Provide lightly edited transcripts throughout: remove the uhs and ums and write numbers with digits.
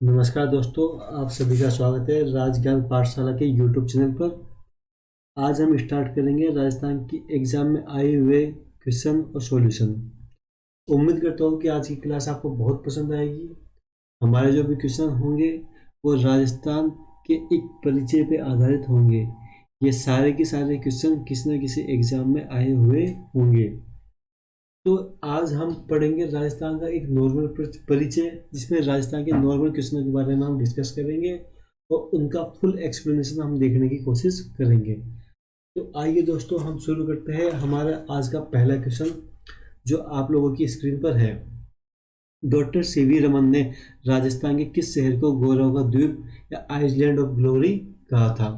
नमस्कार दोस्तों, आप सभी का स्वागत है राजज्ञान पाठशाला के यूट्यूब चैनल पर। आज हम स्टार्ट करेंगे राजस्थान की एग्जाम में आए हुए क्वेश्चन और सॉल्यूशन। उम्मीद करता हूँ कि आज की क्लास आपको बहुत पसंद आएगी। हमारे जो भी क्वेश्चन होंगे वो राजस्थान के एक परिचय पे आधारित होंगे। ये सारे के सारे क्वेश्चन किसी न किसी एग्जाम में आए हुए होंगे। तो आज हम पढ़ेंगे राजस्थान का एक नॉर्मल परिचय, जिसमें राजस्थान के नॉर्मल क्वेश्चनों के बारे में हम डिस्कस करेंगे और उनका फुल एक्सप्लेनेशन हम देखने की कोशिश करेंगे। तो आइए दोस्तों, हम शुरू करते हैं हमारा आज का पहला क्वेश्चन, जो आप लोगों की स्क्रीन पर है। डॉक्टर सीवी रमन ने राजस्थान के किस शहर को गौरव का द्वीप या आइसलैंड ऑफ ग्लोरी कहा था?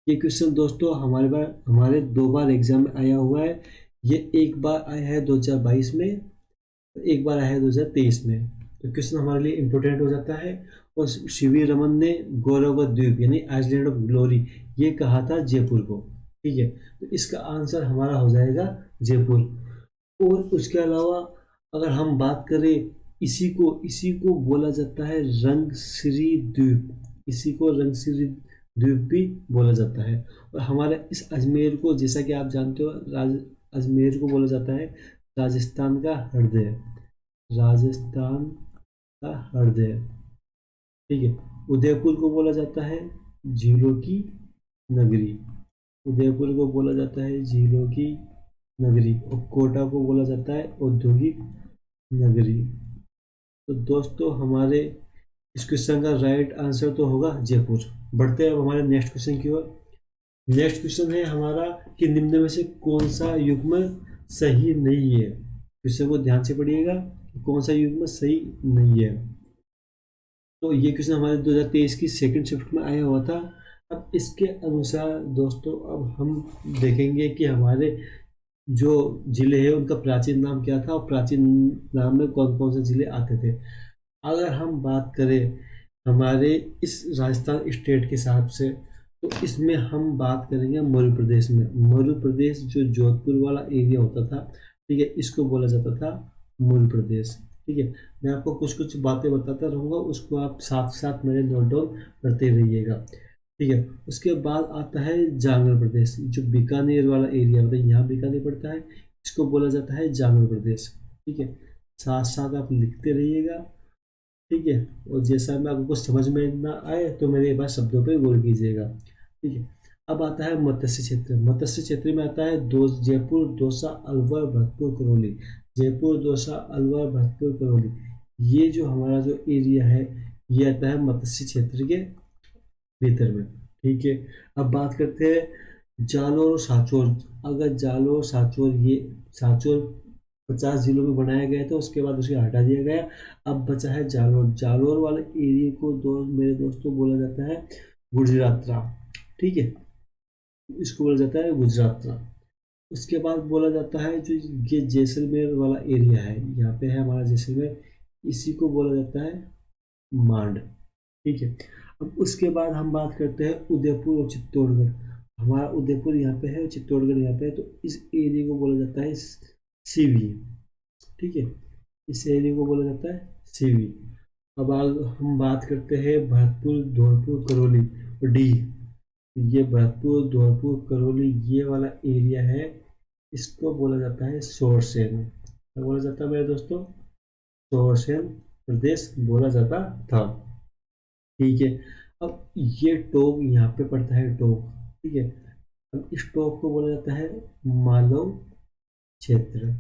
ये क्वेश्चन दोस्तों हमारे दो बार एग्जाम में आया हुआ है। ये एक बार आया है 2022 में, एक बार आया है 2023 में। तो क्वेश्चन हमारे लिए इम्पोर्टेंट हो जाता है। और सीवी रमन ने गौरव का द्वीप यानी आइसलैंड ऑफ ग्लोरी ये कहा था जयपुर को। ठीक है, तो इसका आंसर हमारा हो जाएगा जयपुर। और उसके अलावा अगर हम बात करें, इसी को बोला जाता है रंगसिरी द्वीप। इसी को रंगसिरी द्वीप भी बोला जाता है। और हमारे इस अजमेर को, जैसा कि आप जानते हो, अजमेर को बोला जाता है राजस्थान का हृदय। राजस्थान का हृदय। ठीक है। उदयपुर को बोला जाता है झीलों की नगरी। उदयपुर को बोला जाता है झीलों की नगरी। और कोटा को बोला जाता है औद्योगिक नगरी। तो दोस्तों, हमारे इस क्वेश्चन का राइट आंसर तो होगा जयपुर। बढ़ते हैं अब हमारे नेक्स्ट क्वेश्चन की ओर। नेक्स्ट क्वेश्चन है हमारा कि निम्न में से कौन सा युग्म सही नहीं है? क्वेश्चन को ध्यान से पढ़िएगा कि कौन सा युग्म सही नहीं है। तो ये क्वेश्चन हमारे 2023 की सेकंड शिफ्ट में आया हुआ था। अब इसके अनुसार दोस्तों, अब हम देखेंगे कि हमारे जो जिले हैं उनका प्राचीन नाम क्या था और प्राचीन नाम में कौन कौन से जिले आते थे। अगर हम बात करें हमारे इस राजस्थान स्टेट के हिसाब से, तो इसमें हम बात करेंगे मध्य प्रदेश में। मध्य प्रदेश जो जोधपुर वाला एरिया होता था, ठीक है, इसको बोला जाता था मध्य प्रदेश। ठीक है, मैं आपको कुछ कुछ बातें बताता रहूँगा, उसको आप साथ साथ मेरे नोट डाउन करते रहिएगा। ठीक है। उसके बाद आता है जांगड़ प्रदेश, जो बीकानेर वाला एरिया होता है, यहाँ बीकानेर पड़ता है, इसको बोला जाता है जांगड़ प्रदेश। ठीक है, साथ साथ आप लिखते रहिएगा। ठीक है, और जैसा मैं आपको समझ में ना आए तो मेरे पास शब्दों पे गौर कीजिएगा। ठीक है। अब आता है मत्स्य क्षेत्र। मत्स्य क्षेत्र में आता है जयपुर, दौसा, अलवर, भरतपुर, करौली। जयपुर, दौसा, अलवर, भरतपुर, करौली, ये जो हमारा जो एरिया है, ये आता है मत्स्य क्षेत्र के भीतर में। ठीक है। अब बात करते हैं जालोर और सांचौर। अगर जालोर और सांचौर, ये सांचौर 50 जिलों में बनाया गया था, उसके बाद उसे हटा दिया गया। अब बचा है जालोर। जालोर वाले एरिया को मेरे दोस्तों बोला जाता है गुजरातरा। ठीक है, इसको बोला जाता है गुजरातरा। उसके बाद बोला जाता है जो ये जैसलमेर वाला एरिया है, यहाँ पे है हमारा जैसलमेर, इसी को बोला जाता है मांड। ठीक है। अब उसके बाद हम बात करते हैं उदयपुर और चित्तौड़गढ़। हमारा उदयपुर यहाँ पे है और चित्तौड़गढ़ यहाँ पे है, तो इस एरिया को बोला जाता है सीवी। ठीक है, इस एरिया को बोला जाता है सीवी। अब हम बात करते हैं भरतपुर, धौलपुर, करौली और डी। ये भरतपुर, धौलपुर, करौली, ये वाला एरिया है, इसको बोला जाता है सोरसेन। क्या बोला जाता है मेरे दोस्तों? सोरसेन प्रदेश बोला जाता था। ठीक है। अब ये टोक यहाँ पे पड़ता है, टोक। ठीक है। अब इस टोक को बोला जाता है मालव क्षेत्र।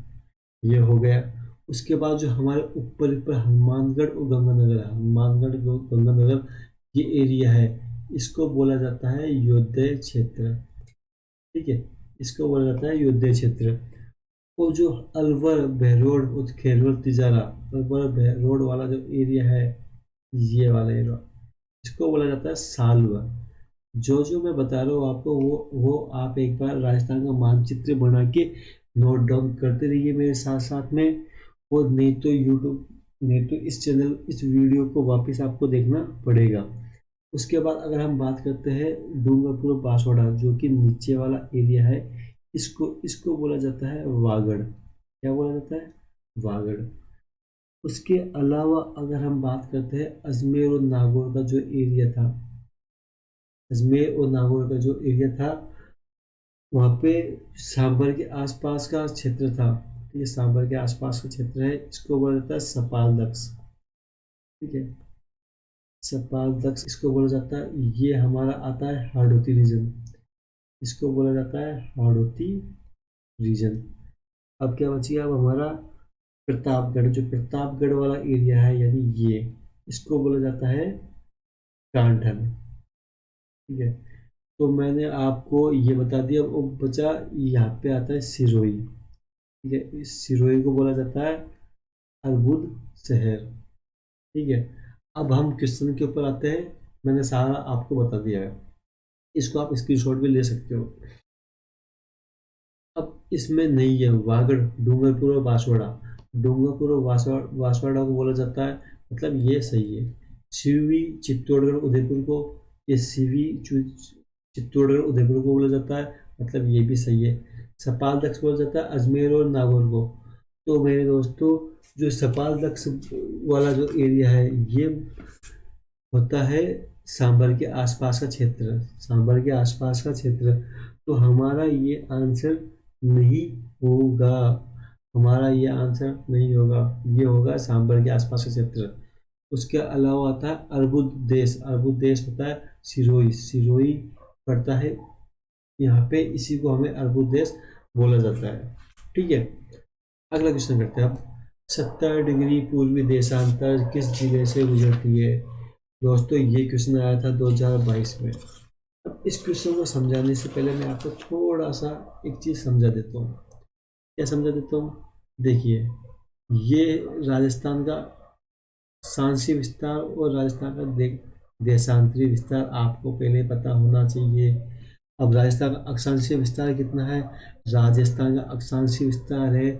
ये हो गया। उसके बाद जो हमारे ऊपर ऊपर हनुमानगढ़ और गंगानगर है, हनुमानगढ़ गंगानगर ये एरिया है, इसको बोला जाता है योद्ध क्षेत्र। ठीक है, इसको बोला जाता है योद्ध क्षेत्र। और जो अलवर, बहरोड और खेरवल, तिजारा, अलवर बहरोड वाला जो एरिया है, ये वाला एरिया, इसको बोला जाता है सालवर। जो जो मैं बता रहा हूँ आपको, वो आप एक बार राजस्थान का मानचित्र बना के नोट डाउन करते रहिए मेरे साथ साथ में। और नहीं तो इस चैनल, इस वीडियो को वापस आपको देखना पड़ेगा। उसके बाद अगर हम बात करते हैं डूंगरपुर, बांसवाड़ा, जो कि नीचे वाला एरिया है, इसको इसको बोला जाता है वागड़। क्या बोला जाता है? वागड़। उसके अलावा अगर हम बात करते हैं अजमेर और नागौर का जो एरिया था, अजमेर और नागौर का जो एरिया था, वहाँ पे सांभर के आसपास का क्षेत्र था। ये सांभर के आसपास का क्षेत्र है, इसको बोला जाता है सपाल दक्ष। ठीक है, सपाल दक्ष इसको बोला जाता है। ये हमारा आता है हाड़ौती रीजन, इसको बोला जाता है हाड़ौती रीजन। अब क्या बच गया, अब हमारा प्रतापगढ़, जो प्रतापगढ़ वाला एरिया है, यानी ये, इसको बोला जाता है कांठल। ठीक है, तो मैंने आपको ये बता दिया। अब बचा यहाँ पे आता है सिरोही। ठीक है, इस सिरोही को बोला जाता है अर्बुद शहर। ठीक है, अब हम क्वेश्चन के ऊपर आते हैं। मैंने सारा आपको बता दिया है, इसको आप स्क्रीनशॉट भी ले सकते हो। अब इसमें नहीं है वागड़, डूंगरपुर और बांसवाड़ा। डूंगरपुर और बांसवाड़ा को बोला जाता है, मतलब ये सही है। सीवी चित्तौड़गढ़ उदयपुर को, ये सीवी चित्तौड़गढ़ उदयपुर को बोला जाता है, मतलब ये भी सही है। सपाल दक्ष बोला जाता है अजमेर और नागौर को। तो मेरे दोस्तों, जो सपाल दक्ष वाला जो एरिया है, ये होता है सांभर के आसपास का क्षेत्र, सांभर के आसपास का क्षेत्र। तो हमारा ये आंसर नहीं होगा, हमारा ये आंसर नहीं होगा, ये होगा सांभर के आसपास का क्षेत्र। उसके अलावा आता है अर्बुद देश। अर्बुद देश होता है सिरोही, सिरोही पड़ता है यहाँ पे, इसी को हमें अर्बुद देश बोला जाता है। ठीक है, अगला क्वेश्चन करते हैं अब। 70 डिग्री पूर्वी देशांतर किस जिले से गुजरती है? दोस्तों ये क्वेश्चन आया था 2022 में। अब इस क्वेश्चन को समझाने से पहले मैं आपको थोड़ा सा एक चीज़ समझा देता हूँ। क्या समझा देता हूँ? देखिए, ये राजस्थान का सांशी विस्तार और राजस्थान का देशांतरी विस्तार आपको पहले पता होना चाहिए। अब राजस्थान का अक्षांशीय विस्तार कितना है? राजस्थान का अक्षांशीय विस्तार है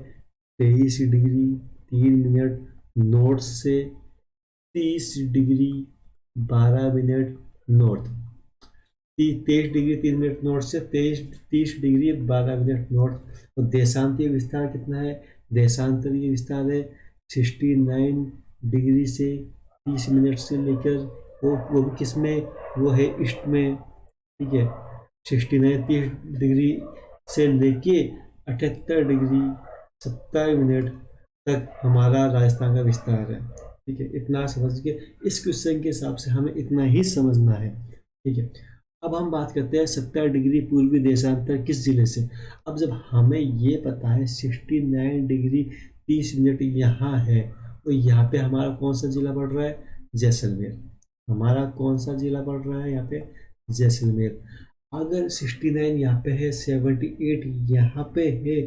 23 डिग्री 3 मिनट नॉर्थ से 30 degree 12 minute north. 23 degree 3 minute north से 30 डिग्री 12 मिनट नॉर्थ। और देशांतरीय विस्तार कितना है? देशांतरीय विस्तार है 69 डिग्री से 30 मिनट से लेकर, वो भी किस में? वो है ईस्ट में। ठीक है, 30 डिग्री से लेके 78 डिग्री 27 मिनट तक हमारा राजस्थान का विस्तार है। ठीक है, इतना समझ के, इस क्वेश्चन के हिसाब से हमें इतना ही समझना है। ठीक है, अब हम बात करते हैं 70 डिग्री पूर्वी देशांतर किस जिले से। अब जब हमें ये पता है 69 डिग्री 30 मिनट यहाँ है, तो यहाँ पे हमारा कौन सा जिला पड़ रहा है? जैसलमेर। हमारा कौन सा जिला पड़ रहा है यहाँ पे? जैसलमेर। अगर 69 यहाँ पे है, 78 यहाँ पे है,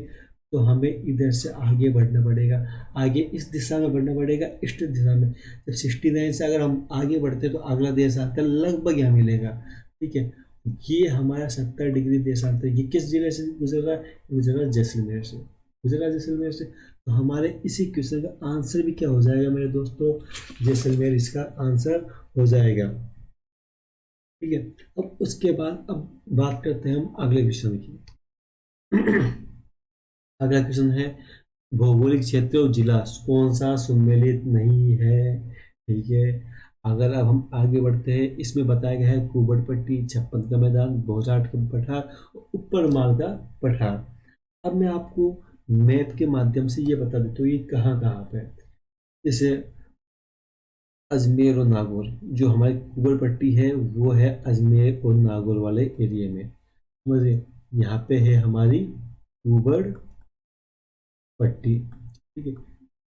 तो हमें इधर से आगे बढ़ना पड़ेगा। आगे इस दिशा में बढ़ना पड़ेगा, ईस्ट दिशा में। जब 69 से अगर हम आगे बढ़ते हैं तो अगला देशांतर लगभग यहाँ मिलेगा। ठीक है, ये हमारा 70 डिग्री देशांतर ये किस जिले से गुजर रहा है? गुजर रहा है जैसलमेर से, गुजर रहा है जैसलमेर से। तो हमारे इसी क्वेश्चन का आंसर भी क्या हो जाएगा मेरे दोस्तों? जैसलमेर इसका आंसर हो जाएगा। ठीक है, अब उसके बाद अब बात करते हैं हम अगले क्वेश्चन की। अगला क्वेश्चन है भौगोलिक क्षेत्र और जिला कौन सा सम्मिलित नहीं है? ठीक है, अगर अब हम आगे बढ़ते हैं, इसमें बताया गया है कुबड़ पट्टी, छप्पन का मैदान, बोचाट का पठार, ऊपर माल का पठार। अब मैं आपको मैप के माध्यम से ये बता देता हूँ ये कहाँ कहाँ पे है। जैसे अजमेर और नागौर, जो हमारी कुबड़ पट्टी है वो है अजमेर और नागौर वाले एरिया में। समझिए, यहाँ पे है हमारी कुबड़ पट्टी। ठीक है,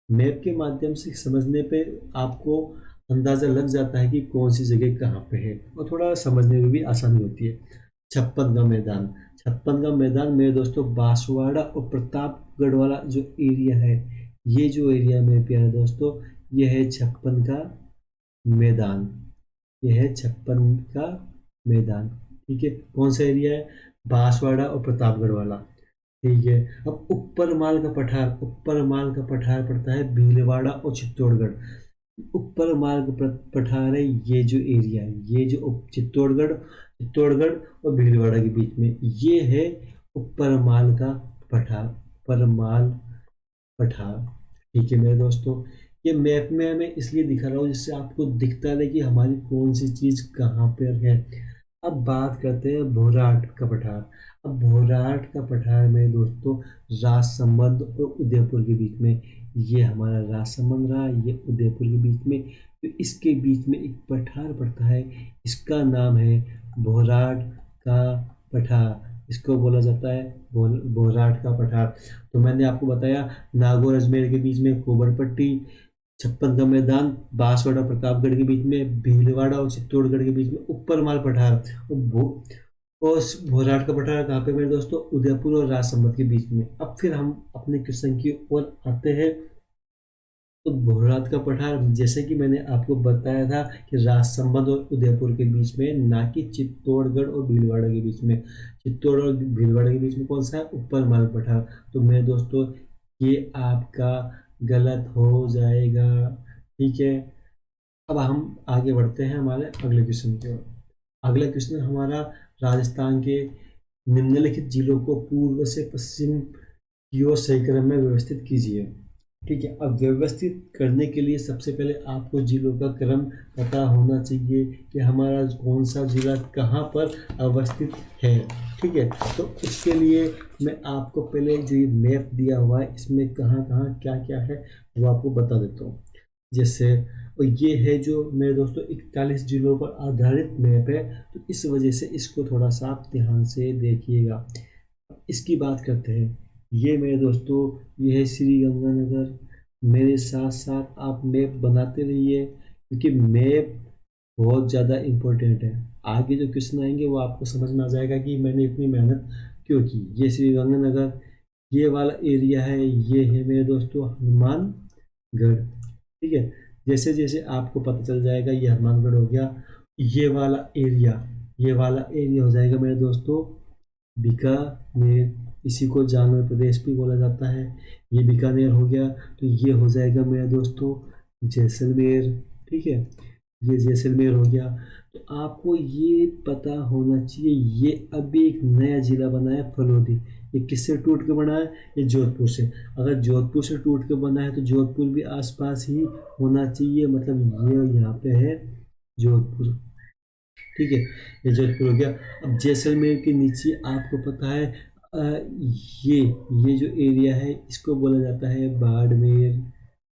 मैप के माध्यम से समझने पे आपको अंदाज़ा लग जाता है कि कौन सी जगह कहाँ पे है, और थोड़ा समझने में भी आसानी होती है। छप्पन का मैदान, छप्पन का मैदान मेरे दोस्तों बांसवाड़ा और प्रतापगढ़ वाला जो एरिया है, ये जो एरिया मेरे प्यारे दोस्तों, ये है छप्पन का मैदान। यह है छप्पन का मैदान। ठीक है, कौन सा एरिया है? बांसवाड़ा और प्रतापगढ़ वाला। ठीक है, अब ऊपर माल का पठार, ऊपर माल का पठार पड़ता है भीलवाड़ा और चित्तौड़गढ़। ऊपर माल का पठार है ये जो एरिया है, ये जो चित्तौड़गढ़, चित्तौड़गढ़ और भीलवाड़ा के बीच में, ये है ऊपर माल का पठार, ऊपर माल पठार। ठीक है मेरे दोस्तों, ये मैप में मैं इसलिए दिखा रहा हूँ जिससे आपको दिखता रहे कि हमारी कौन सी चीज़ कहाँ पर है। अब बात करते हैं भोराट का पठार। अब भोराट का पठार में दोस्तों राजसमंद और उदयपुर के बीच में, ये हमारा राजसमंद रहा, ये उदयपुर के बीच में, तो इसके बीच में एक पठार पड़ता है, इसका नाम है भोराट का पठार। इसको बोला जाता है भोराट का पठार। तो मैंने आपको बताया नागौर अजमेर के बीच में कोबरपट्टी, छप्पन का मैदान, बांसवाड़ा प्रतापगढ़ के बीच में, भीलवाड़ा और चित्तौड़गढ़ के बीच में ऊपरमाल पठार, और भोराट का पठार कहाँ पे मेरे दोस्तों, उदयपुर और राजसमंद के बीच में। अब फिर हम अपने क्वेश्चन की ओर आते हैं। तो भोराट का पठार जैसे कि मैंने आपको बताया था कि राजसमंद और उदयपुर के बीच में, ना कि चित्तौड़गढ़ और भीलवाड़ा के बीच में। चित्तौड़ और भीलवाड़ा के बीच में कौन सा है, ऊपरमाल पठार। तो मेरे दोस्तों ये आपका गलत हो जाएगा। ठीक है, अब हम आगे बढ़ते हैं हमारे अगले क्वेश्चन की ओर। अगला क्वेश्चन हमारा राजस्थान के निम्नलिखित जिलों को पूर्व से पश्चिम की ओर सही क्रम में व्यवस्थित कीजिए। ठीक है, अब व्यवस्थित करने के लिए सबसे पहले आपको जिलों का क्रम पता होना चाहिए कि हमारा कौन सा जिला कहाँ पर अवस्थित है। ठीक है, तो उसके लिए मैं आपको पहले जो ये मैप दिया हुआ है इसमें कहाँ कहाँ क्या क्या है वो आपको बता देता हूँ। जैसे, और ये है जो मेरे दोस्तों 41 जिलों पर आधारित मैप है, तो इस वजह से इसको थोड़ा सा आप ध्यान से देखिएगा। इसकी बात करते हैं। ये मेरे दोस्तों ये है श्री गंगानगर। मेरे साथ साथ आप मैप बनाते रहिए क्योंकि मैप बहुत ज़्यादा इम्पोर्टेंट है। आगे जो क्वेश्चन आएंगे वो आपको समझ में आ जाएगा कि मैंने इतनी मेहनत क्यों की। ये श्री गंगानगर, ये वाला एरिया है, ये है मेरे दोस्तों हनुमानगढ़। ठीक है, जैसे जैसे आपको पता चल जाएगा ये हनुमानगढ़ हो गया। ये वाला एरिया, ये वाला एरिया हो जाएगा मेरे दोस्तों बीकानेर। इसी को जानवर प्रदेश भी बोला जाता है। ये बीकानेर हो गया, तो ये हो जाएगा मेरे दोस्तों जैसलमेर। ठीक है, ये जैसलमेर हो गया। तो आपको ये पता होना चाहिए ये अभी एक नया जिला बना है फलोदी। ये किससे टूट के बना है, ये जोधपुर से। अगर जोधपुर से टूट के बना है तो जोधपुर भी आसपास ही होना चाहिए, मतलब ये यहाँ पे है जोधपुर। ठीक है, ये जोधपुर हो गया। अब जैसलमेर के नीचे आपको पता है ये ये जो एरिया है इसको बोला जाता है बाड़मेर।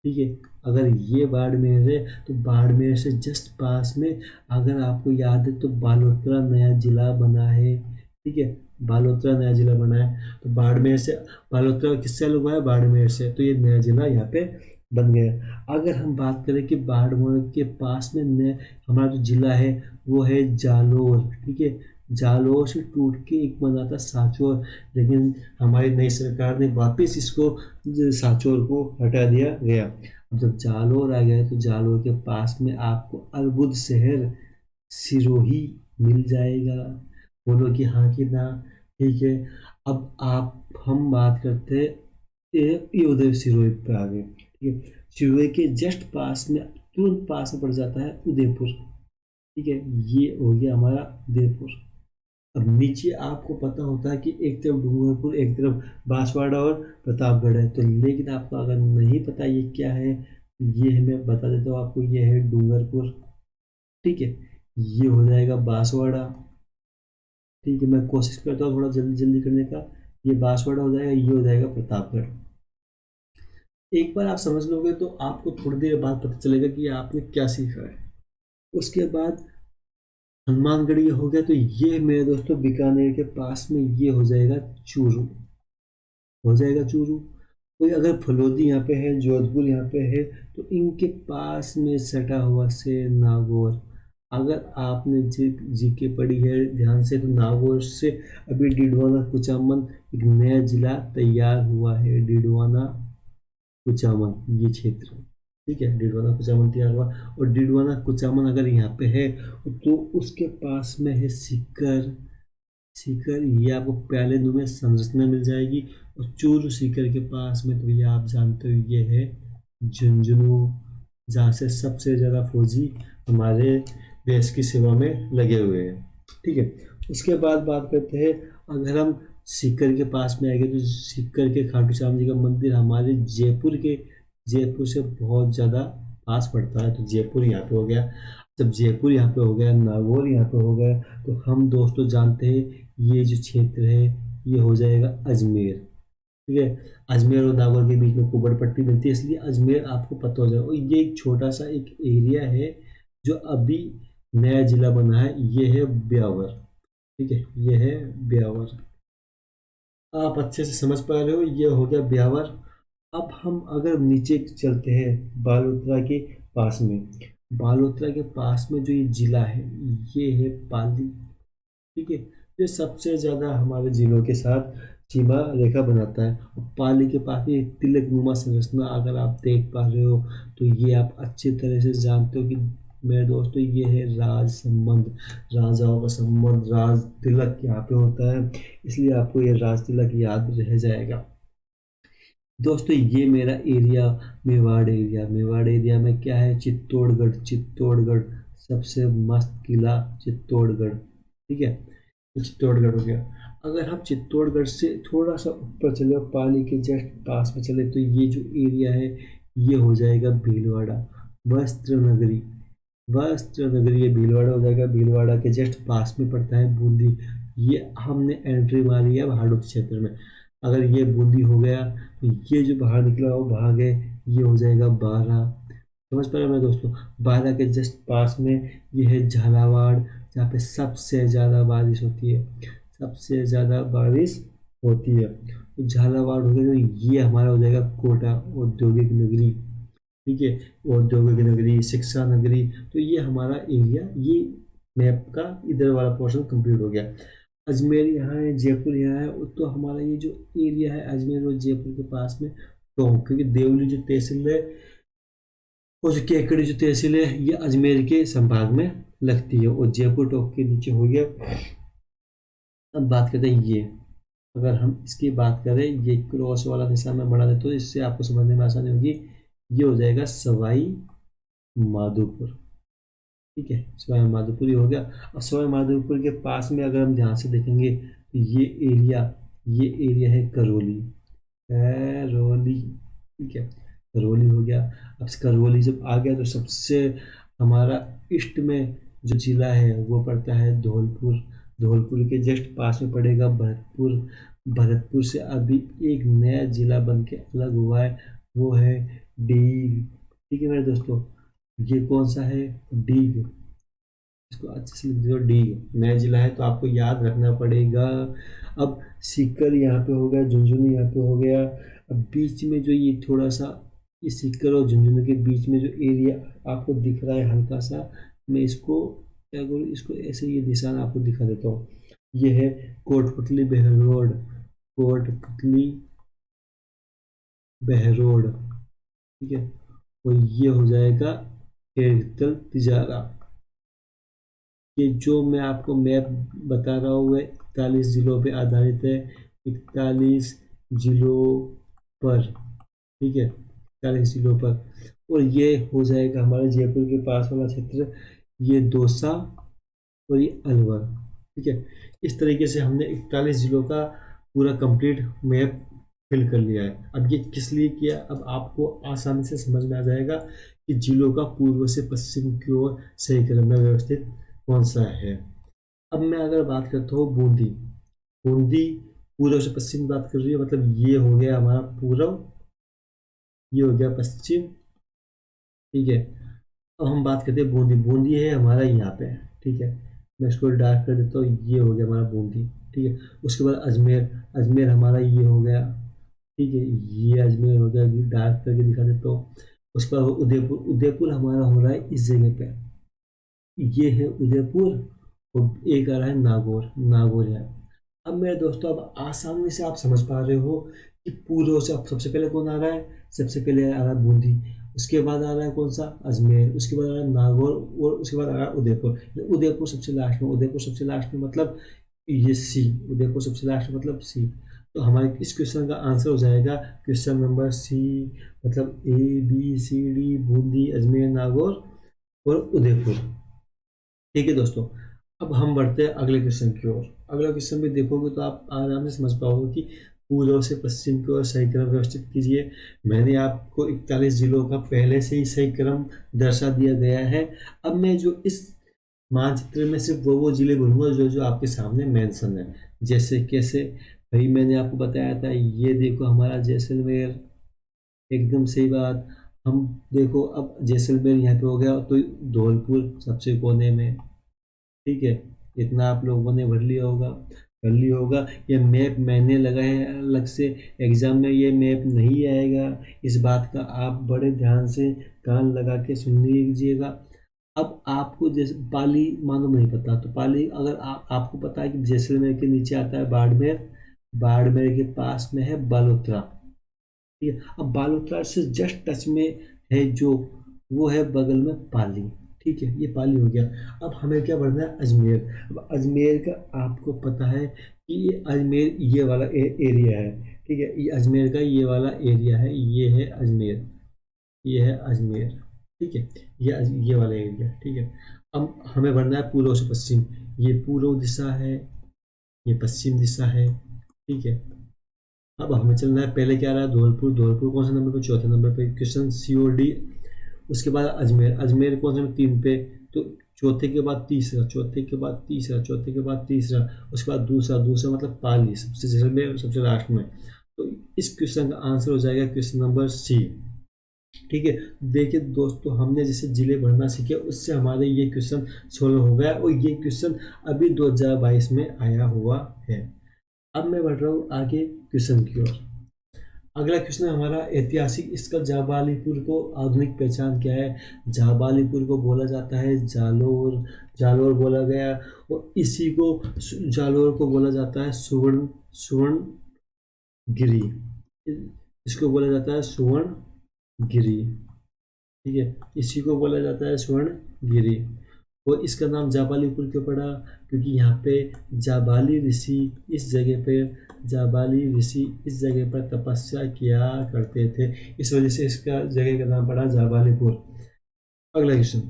ठीक है, अगर ये बाड़मेर है तो बाड़मेर से जस्ट पास में, अगर आपको याद है तो बालोतरा नया जिला बना है। ठीक है, बालोतरा नया जिला बना है, तो बाड़मेर से, बालोतरा किससे अलग हुआ है, बाड़मेर से, तो ये नया जिला यहाँ पे बन गया। अगर हम बात करें कि बाड़मेर के पास में नया हमारा जो जिला है वो है जालोर। ठीक है, जालोर से टूट के एक बना था सांचौर, लेकिन हमारी नई सरकार ने वापस इसको सांचौर को हटा दिया गया। अब जब जालोर आ गया तो जालोर के पास में आपको अर्बुद शहर सिरोही मिल जाएगा। बोलो कि हाँ कि ना। ठीक है, अब आप हम बात करते हैं ये उदय सिरोही पे आ गए। ठीक है, सिरोही के जस्ट पास में, तुरंत पास में पड़ जाता है उदयपुर। ठीक है, ये हो गया हमारा उदयपुर। अब नीचे आपको पता होता है कि एक तरफ डूंगरपुर, एक तरफ बांसवाड़ा और प्रतापगढ़ है, तो लेकिन आपको अगर नहीं पता ये क्या है, ये मैं बता देता हूँ आपको, ये है डूंगरपुर। ठीक है, ये हो जाएगा बांसवाड़ा। ठीक है, मैं कोशिश करता हूँ थोड़ा जल्दी जल्दी करने का। ये बांसवाड़ा हो जाएगा, ये हो जाएगा प्रतापगढ़। एक बार आप समझ लोगे तो आपको थोड़ी देर बाद पता चलेगा कि आपने क्या सीखा है। उसके बाद हनुमानगढ़ ये हो गया, तो ये मेरे दोस्तों बीकानेर के पास में ये हो जाएगा चूरू। हो जाएगा चूरू। कोई अगर फलोदी यहाँ पे है, जोधपुर यहाँ पे है, तो इनके पास में सटा हुआ से नागौर। अगर आपने जीके पढ़ी है ध्यान से तो नागौर से अभी डिडवाना कुचामन एक नया जिला तैयार हुआ है। डिडवाना कुचामन ये क्षेत्र। ठीक है, डिडवाना कुचामन तैयार हुआ, और डिडवाना कुचामन अगर यहाँ पे है तो उसके पास में है सीकर। सीकर ये आपको पहले में संरचना मिल जाएगी। और चूरू सीकर के पास में तो ये आप जानते हो ये है झुंझुनू, जहाँ से सबसे ज़्यादा फौजी हमारे देश की सेवा में लगे हुए हैं। ठीक है, उसके बाद बात करते हैं, अगर हम सीकर के पास में आएंगे तो सीकर के खाटू श्याम जी का मंदिर हमारे जयपुर के जयपुर से बहुत ज़्यादा पास पड़ता है, तो जयपुर यहाँ पे हो गया। जब जयपुर यहाँ पे हो गया, नागौर यहाँ पे हो गया, तो हम दोस्तों जानते हैं ये जो क्षेत्र है ये हो जाएगा अजमेर। ठीक है, अजमेर और नागौर के बीच में कुबड़ पट्टी मिलती है, इसलिए अजमेर आपको पता हो जाएगा। और ये एक छोटा सा एक एरिया है जो अभी नया जिला बना है, ये है ब्यावर। ठीक है, ये है ब्यावर। आप अच्छे से समझ पा रहे हो, ये हो गया ब्यावर। अब हम अगर नीचे चलते हैं बालोतरा के पास में, बालोतरा के पास में जो ये जिला है ये है पाली। ठीक है, ये सबसे ज़्यादा हमारे जिलों के साथ सीमा रेखा बनाता है। और पाली के पास में तिलक नुमा संरचना अगर आप देख पा रहे हो, तो ये आप अच्छी तरह से जानते हो कि मेरे दोस्तों ये है राज संबंध, राजाओं का संबंध, राज तिलक यहाँ पे होता है, इसलिए आपको ये राज तिलक याद रह जाएगा। दोस्तों ये मेरा area Mewar area, Mewar area में क्या है, चित्तौड़गढ़, चित्तौड़गढ़ सबसे मस्त किला चित्तौड़गढ़। ठीक है, तो चित्तौड़गढ़ हो गया। अगर हम चित्तौड़गढ़ से थोड़ा सा ऊपर चले, पाली के जस्ट पास में चले, तो ये जो एरिया है ये हो जाएगा भीलवाड़ा, वस्त्र नगरी। वस्त्र नगरी ये भीलवाड़ा हो जाएगा। भीलवाड़ा के जस्ट पास में पड़ता है बूंदी। ये हमने एंट्री मारी है हाड़ौती क्षेत्र में। अगर ये बूंदी हो गया, तो ये जो बाहर निकला वो भाग है, ये हो जाएगा बारह। समझ पा रहे हो मेरे दोस्तों, बारह के जस्ट पास में ये है झालावाड़, जहाँ पे सबसे ज़्यादा बारिश होती है, सबसे ज़्यादा बारिश होती है। तो झालावाड़ हो गया, तो ये हमारा हो जाएगा कोटा, औद्योगिक नगरी। ठीक है, औद्योगिक नगरी, शिक्षा नगरी। तो ये हमारा एरिया, ये मैप का इधर वाला पोर्शन कंप्लीट हो गया। अजमेर यहाँ है, जयपुर यहाँ है, तो हमारा ये जो एरिया है अजमेर और जयपुर के पास में टोंक, क्योंकि देवली जो तहसील है और जो केकड़ी जो तहसील है ये अजमेर के संभाग में लगती है, और जयपुर टोंक के नीचे हो गया। अब बात करते हैं ये, अगर हम इसकी बात करें, ये क्रॉस वाला निशान में बढ़ा दे तो इससे आपको समझने में आसानी होगी। ये हो जाएगा सवाई माधोपुर। ठीक है, सवाई माधोपुर ही हो गया। अब सवाई माधोपुर के पास में अगर हम ध्यान से देखेंगे, तो ये एरिया है करौली, करौली। ठीक है, करौली हो गया। अब करौली जब आ गया, तो सबसे हमारा ईस्ट में जो जिला है वो पड़ता है धौलपुर। धौलपुर के जस्ट पास में पड़ेगा भरतपुर। भरतपुर से अभी एक नया जिला बन के अलग हुआ है, वो है डीग। ठीक है मेरे दोस्तों, ये कौन सा है, डीग। इसको अच्छे से लिख दो, डीग नया जिला है, तो आपको याद रखना पड़ेगा। अब सीकर यहाँ पे हो गया, झुंझुनू यहाँ पे हो गया। अब बीच में जो ये थोड़ा सा, इस सीकर और झुंझुनू के बीच में जो एरिया आपको दिख रहा है हल्का सा, मैं इसको क्या करूँ, इसको ऐसे ये निशान आपको दिखा देता हूँ। ये है कोटपुतली बहरोड, कोटपुतली बहरोड। ठीक है, और ये हो जाएगा एरतल तिजारा। ये जो मैं आपको मैप बता रहा हूँ वह 41 जिलों पे आधारित है, 41 जिलों पर। ठीक है, 41 जिलों पर। और ये हो जाएगा हमारे जयपुर के पास वाला क्षेत्र, ये दौसा और ये अलवर। ठीक है, इस तरीके से हमने 41 जिलों का पूरा कंप्लीट मैप फिल कर लिया है। अब ये किस लिए किया, अब आपको आसानी से समझ में आ जाएगा कि जिलों का पूर्व से पश्चिम की ओर सही क्रम में व्यवस्थित कौन सा है। अब मैं अगर बात करता हूँ बूंदी, बूंदी पूर्व से पश्चिम की बात कर रही है, मतलब ये हो गया हमारा पूर्व, ये हो गया पश्चिम। ठीक है, अब हम बात करते हैं बूंदी। बूंदी है हमारा यहाँ पे। ठीक है, मैं इसको डार्क कर देता हूँ, ये हो गया हमारा बूंदी। ठीक है, उसके बाद अजमेर, अजमेर हमारा ये हो गया। ठीक है, ये अजमेर हो गया, डार्क करके दिखा देता हूँ। उसके बाद उदयपुर, उदयपुर हमारा हो रहा है इस जगह पे, ये है उदयपुर। और एक आ रहा है नागौर, नागौर है। अब मेरे दोस्तों, अब आसानी से आप समझ पा रहे हो कि पूर्व से अब सबसे पहले कौन आ रहा है, सबसे पहले आ रहा है बूंदी, उसके बाद आ रहा है कौन सा, अजमेर, उसके बाद आ रहा है नागौर, और उसके बाद आ रहा है उदयपुर। उदयपुर सबसे लास्ट में, उदयपुर सबसे लास्ट में मतलब ये सी, उदयपुर सबसे लास्ट में मतलब सी। तो हमारे इस क्वेश्चन का आंसर हो जाएगा क्वेश्चन नंबर सी, मतलब ABCD, बूंदी, अजमेर, नागौर और उदयपुर। ठीक है दोस्तों, अब हम बढ़ते हैं अगले क्वेश्चन की ओर। अगला क्वेश्चन भी देखोगे तो आप आराम से समझ पाओगे कि पूर्व से पश्चिम की ओर सही क्रम व्यवस्थित कीजिए। मैंने आपको 41 जिलों का पहले से ही सही क्रम दर्शा दिया गया है। अब मैं जो इस मानचित्र में सिर्फ वो जिले भरूंगा जो जो आपके सामने मेंशन है। जैसे कैसे भाई, मैंने आपको बताया था, ये देखो हमारा जैसलमेर, एकदम सही बात। हम देखो अब जैसलमेर यहाँ पे हो गया, तो धौलपुर सबसे कोने में, ठीक है। इतना आप लोगों ने भर लिया होगा, कर लिया होगा। ये मैप मैंने लगाया है अलग से, एग्जाम में ये मैप नहीं आएगा, इस बात का आप बड़े ध्यान से कान लगा के सुन लीजिएगा। अब आपको जैसे पाली मालूम नहीं पता, तो पाली अगर आपको पता है कि जैसलमेर के नीचे आता है बाड़मेर, बाड़मेर के पास में है बालोतरा, ठीक है। अब बालोतरा से जस्ट टच में है जो, वो है बगल में पाली, ठीक है। ये पाली हो गया। अब हमें क्या बढ़ना है, अजमेर। अब अजमेर का आपको पता है कि ये अजमेर ये वाला एरिया है, ठीक है। ये अजमेर का ये वाला एरिया है, ये है अजमेर, ये है अजमेर, ठीक है। ये वाला एरिया, ठीक है। अब हमें बढ़ना है पूर्व से पश्चिम। ये पूर्व दिशा है, ये पश्चिम दिशा है, ठीक है। अब हमें चलना है, पहले क्या रहा है, धौलपुर। धौलपुर कौन से नंबर पे, चौथे नंबर पे क्वेश्चन COD। उसके बाद अजमेर, अजमेर कौन से नंबर, 3 पे। तो चौथे के बाद तीसरा, चौथे के बाद तीसरा, चौथे के बाद तीसरा, उसके बाद दूसरा, दूसरा मतलब पाली, सबसे जैसलमेर सबसे लास्ट में। तो इस क्वेश्चन का आंसर हो जाएगा क्वेश्चन नंबर C, ठीक है। देखिए दोस्तों, हमने जैसे जिले भरना सीखे उससे हमारे ये क्वेश्चन सोल्व हो गया, और ये क्वेश्चन अभी 2022 में आया हुआ है। अब मैं बढ़ रहा हूँ आगे क्वेश्चन की ओर। अगला क्वेश्चन हमारा ऐतिहासिक स्थल जाबालीपुर को आधुनिक पहचान क्या है। जाबालीपुर को बोला जाता है जालोर, जालोर बोला गया। और इसी को, जालोर को बोला जाता है सुवर्ण, सुवर्णगिरी, इसको बोला जाता है सुवर्णगिरी, ठीक है। इसी को बोला जाता है सुवर्णगिरी। और इसका नाम जाबालीपुर क्यों पड़ा, क्योंकि यहाँ पे जाबाली ऋषि इस जगह पे, जाबाली ऋषि इस जगह पर तपस्या किया करते थे, इस वजह से इसका जगह का नाम पड़ा जाबालीपुर। अगला क्वेश्चन,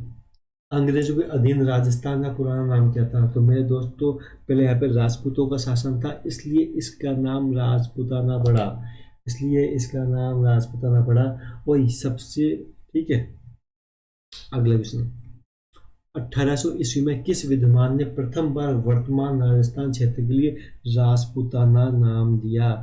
अंग्रेजों के अधीन राजस्थान का पुराना नाम क्या था। तो मेरे दोस्तों, पहले यहाँ पे राजपूतों का शासन था, इसलिए इसका नाम राजपूताना पड़ा, इसलिए इसका नाम राजपूताना पड़ा। और सबसे, ठीक है। अगला क्वेश्चन, 1800 ईस्वी में किस विद्वान ने प्रथम बार वर्तमान राजस्थान क्षेत्र के लिए राजपूताना नाम दिया,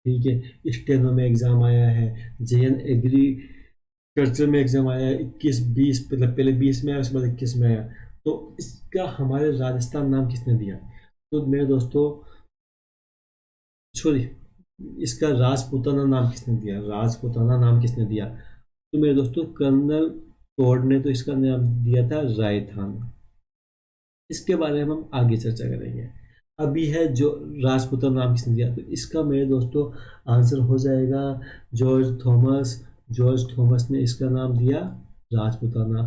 ठीक है। स्टेनो में एग्जाम आया है, JN एग्रीकल्चर में एग्जाम आया है, 21-20, मतलब पहले 20 में आया, उसके बाद 21 में आया। तो इसका हमारे राजस्थान नाम किसने दिया, तो मेरे दोस्तों, सॉरी, इसका राजपूताना नाम किसने दिया, राजपूताना नाम किसने दिया, तो मेरे दोस्तों कर्नल टोड ने तो इसका नाम दिया था रायथान। इसके बारे में हम आगे चर्चा करेंगे। अभी है जो राजपूताना नाम किसने दिया, तो इसका मेरे दोस्तों आंसर हो जाएगा जॉर्ज थॉमस। जॉर्ज थॉमस ने इसका नाम दिया राजपूताना।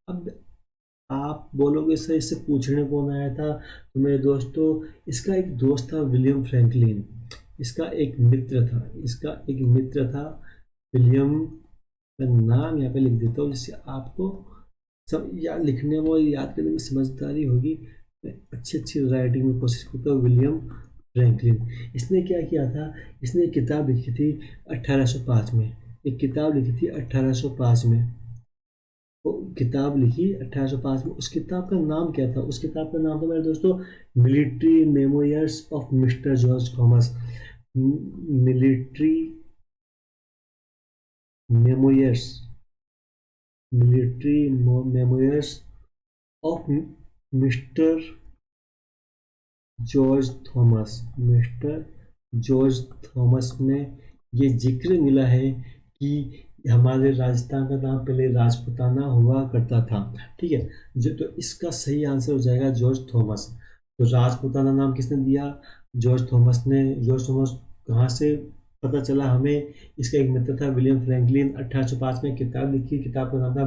अब आप बोलोगे सर इससे पूछने कौन आया था, तो मेरे दोस्तों, इसका एक दोस्त था विलियम फ्रैंकलिन, इसका एक मित्र था, इसका एक मित्र था विलियम। मैं नाम यहाँ पे लिख देता हूँ जिससे आपको सब याद, लिखने में और याद करने में समझदारी होगी। मैं अच्छी अच्छी राइटिंग में कोशिश करता हूँ। विलियम फ्रैंकलिन, इसने क्या किया था, इसने एक किताब लिखी थी 1805 में, एक किताब लिखी थी 1805 में, वो किताब लिखी 1805 में। उस किताब का नाम क्या था, उस किताब का नाम था मेरे दोस्तों military memoirs of mister George Thomas. Military memoirs, military memoirs of mister George Thomas, mister George Thomas में ये जिक्र मिला है कि हमारे राजस्थान का नाम पहले राजपूताना हुआ करता था, ठीक है। जो, तो इसका सही आंसर हो जाएगा जॉर्ज थॉमस। तो राजपूताना नाम किसने दिया, जॉर्ज थॉमस ने। जॉर्ज थॉमस कहाँ से पता चला हमें, इसका एक मित्र था विलियम फ्रैंकलिन, 1805 में किताब लिखी, किताब का नाम था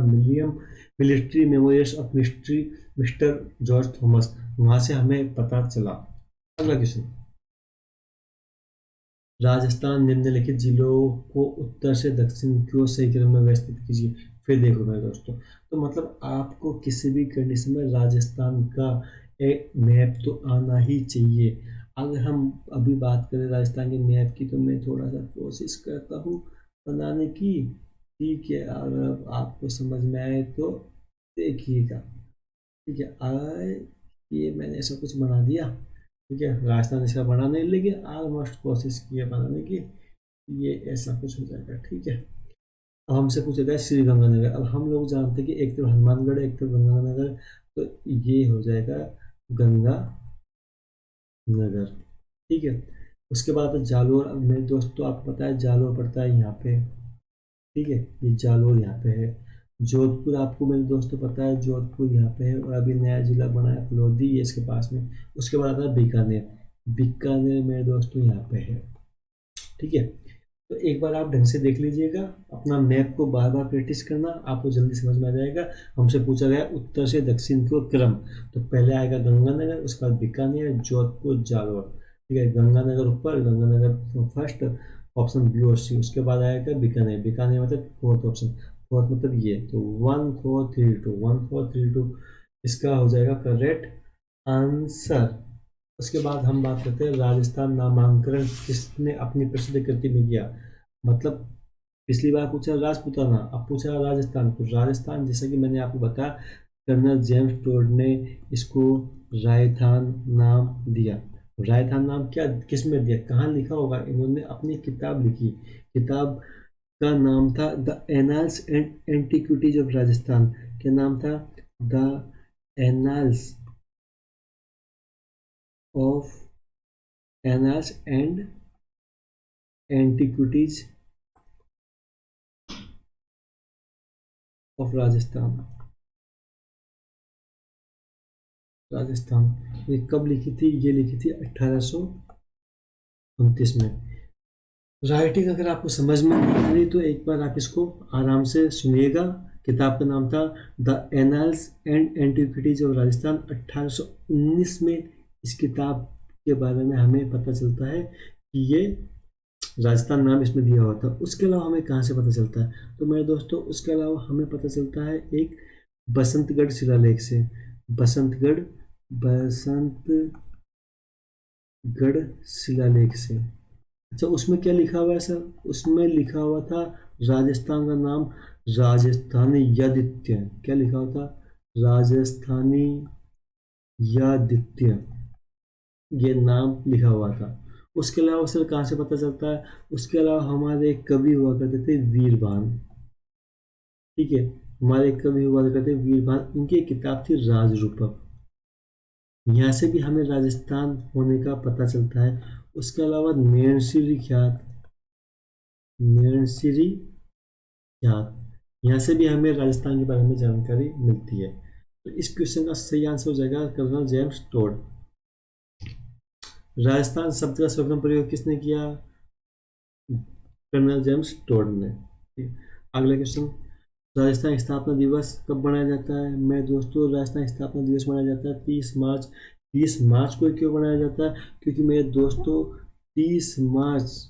military memorials of mister George Thomas, वहां से हमें पता चला। अगला क्वेश्चन, राजस्थान निम्नलिखित जिलों को उत्तर से दक्षिण की ओर सही क्रम में व्यवस्थित कीजिए। फिर देखो मेरे दोस्तों, तो मतलब आपको किसी भी कंडीशन में राजस्थान का एक मैप तो आना ही चाहिए। अगर हम अभी बात करें राजस्थान के मैप की, तो मैं थोड़ा सा कोशिश करता हूँ बनाने की। ठीक है, अगर आपको समझ में आए तो देखिएगा। ठीक है, आए ये मैंने ऐसा कुछ बना दिया। ठीक है, राजस्थान इसका बना नहीं, लेकिन ऑलमोस्ट कोशिश की है बनाने की। ये ऐसा कुछ हो जाएगा। ठीक है, अब हमसे पूछेगा श्री गंगानगर। अब हम लोग जानते हैं कि एक तो हनुमानगढ़, एक तो गंगानगर, तो ये हो जाएगा गंगा नगर। ठीक है, उसके बाद जालोर। अब मेरे दोस्त तो आपको पता है जालोर पड़ता है यहाँ पे। ठीक है, ये जालोर यहाँ पे है। जोधपुर आपको मेरे दोस्तों पता है, जोधपुर यहाँ पे है, और अभी नया जिला बना है फलोदी, ये इसके पास में। उसके बाद आता है बीकानेर। बीकानेर मेरे दोस्तों यहाँ पे है। ठीक है, तो एक बार आप ढंग से देख लीजिएगा, अपना मैप को बार बार प्रैक्टिस करना, आपको जल्दी समझ में आ जाएगा। हमसे पूछा गया उत्तर से दक्षिण को क्रम, तो पहले आएगा गंगानगर, उसके बाद बीकानेर, जोधपुर, जालौर। ठीक है, गंगानगर ऊपर, गंगानगर फर्स्ट, ऑप्शन बी और सी। उसके बाद आएगा बीकानेर। बीकानेर मतलब फोर्थ ऑप्शन। फोर्थ मतलब ये, तो 1432, 1432 इसका हो जाएगा करेक्ट आंसर। उसके बाद हम बात करते हैं राजस्थान नामांकन किसने अपनी प्रसिद्ध कृति में किया। मतलब पिछली बार पूछा राजपूताना, अब पूछा राजस्थान। तो राजस्थान, जैसा कि मैंने आपको बताया, कर्नल जेम्स टोड ने इसको राजस्थान नाम दिया। राजस्थान नाम क्या किस में दिया, कहाँ लिखा होगा, इन्होंने अपनी किताब लिखी। किताब का नाम था the annals and antiquities of Rajasthan. क्या नाम था? The annals of annals and antiquities of Rajasthan. Rajasthan ये कब लिखी थी? ये लिखी थी 1829 में। राइटिंग अगर आपको समझ में नहीं आ रही तो एक बार आप इसको आराम से सुनिएगा। किताब का नाम था the annals and antiquities of Rajasthan. 1819 में इस किताब के बारे में हमें पता चलता है कि ये राजस्थान नाम इसमें दिया हुआ था। उसके अलावा हमें कहाँ से पता चलता है? तो मेरे दोस्तों, उसके अलावा हमें पता चलता है एक बसंतगढ़ शिलालेख से। बसंतगढ़ बसंतगढ़ शिलालेख से। अच्छा, उसमें क्या लिखा हुआ है सर? उसमें लिखा हुआ था राजस्थान का नाम राजस्थानी यादित्य। क्या लिखा हुआ था? राजस्थानी यादित्य, ये नाम लिखा हुआ था। उसके अलावा सर कहाँ से पता चलता है? उसके अलावा हमारे एक कवि हुआ करते थे वीरभान। ठीक है, हमारे एक कवि हुआ करते थे वीरभान, उनकी एक किताब थी राजरूपक। यहाँ से भी हमें राजस्थान होने का पता चलता है। उसके अलावा नैनसिरी ख्यात, नैनसिरी ख्यात, यहाँ से भी हमें राजस्थान के बारे में जानकारी मिलती है। तो इस क्वेश्चन का सही आंसर हो जाएगा कर्नल जेम्स टोड। राजस्थान शब्द का सर्वप्रथम प्रयोग किसने किया? कर्नल जेम्स टोड ने। अगला क्वेश्चन, राजस्थान स्थापना दिवस कब मनाया जाता है? मैं दोस्तों, राजस्थान स्थापना दिवस मनाया जाता है 30 मार्च। 30 मार्च को क्यों मनाया जाता है? क्योंकि मेरे दोस्तों, 30 मार्च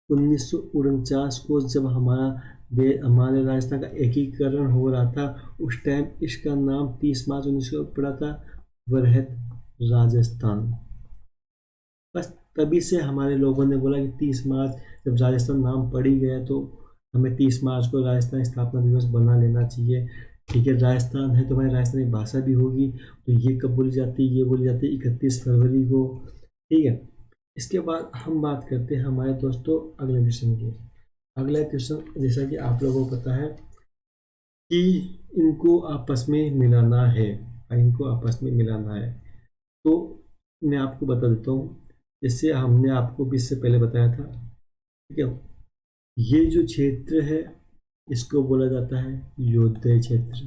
1949 को जब हमारे राजस्थान का एकीकरण हो रहा था, उस टाइम इसका नाम 30 मार्च 19 को पड़ा था वरहत राजस्थान। बस तभी से हमारे लोगों ने बोला कि 30 मार्च, जब राजस्थान नाम पड़ ही गया तो हमें 30 मार्च को राजस्थान स्थापना दिवस बना लेना चाहिए। ठीक है, राजस्थान है तो हमारी राजस्थानी भाषा भी होगी, तो ये कब बोली जाती है? ये बोली जाती है 31 फरवरी को। ठीक है, इसके बाद हम बात करते हैं हमारे दोस्तों अगले क्वेश्चन की। अगला क्वेश्चन, जैसा कि आप लोगों को पता है कि इनको आपस में मिलाना है, इनको आपस में मिलाना है, तो मैं आपको बता देता हूँ। जैसे हमने आपको भी इससे पहले बताया था। ठीक है, ये जो क्षेत्र है इसको बोला जाता है योद्दय क्षेत्र।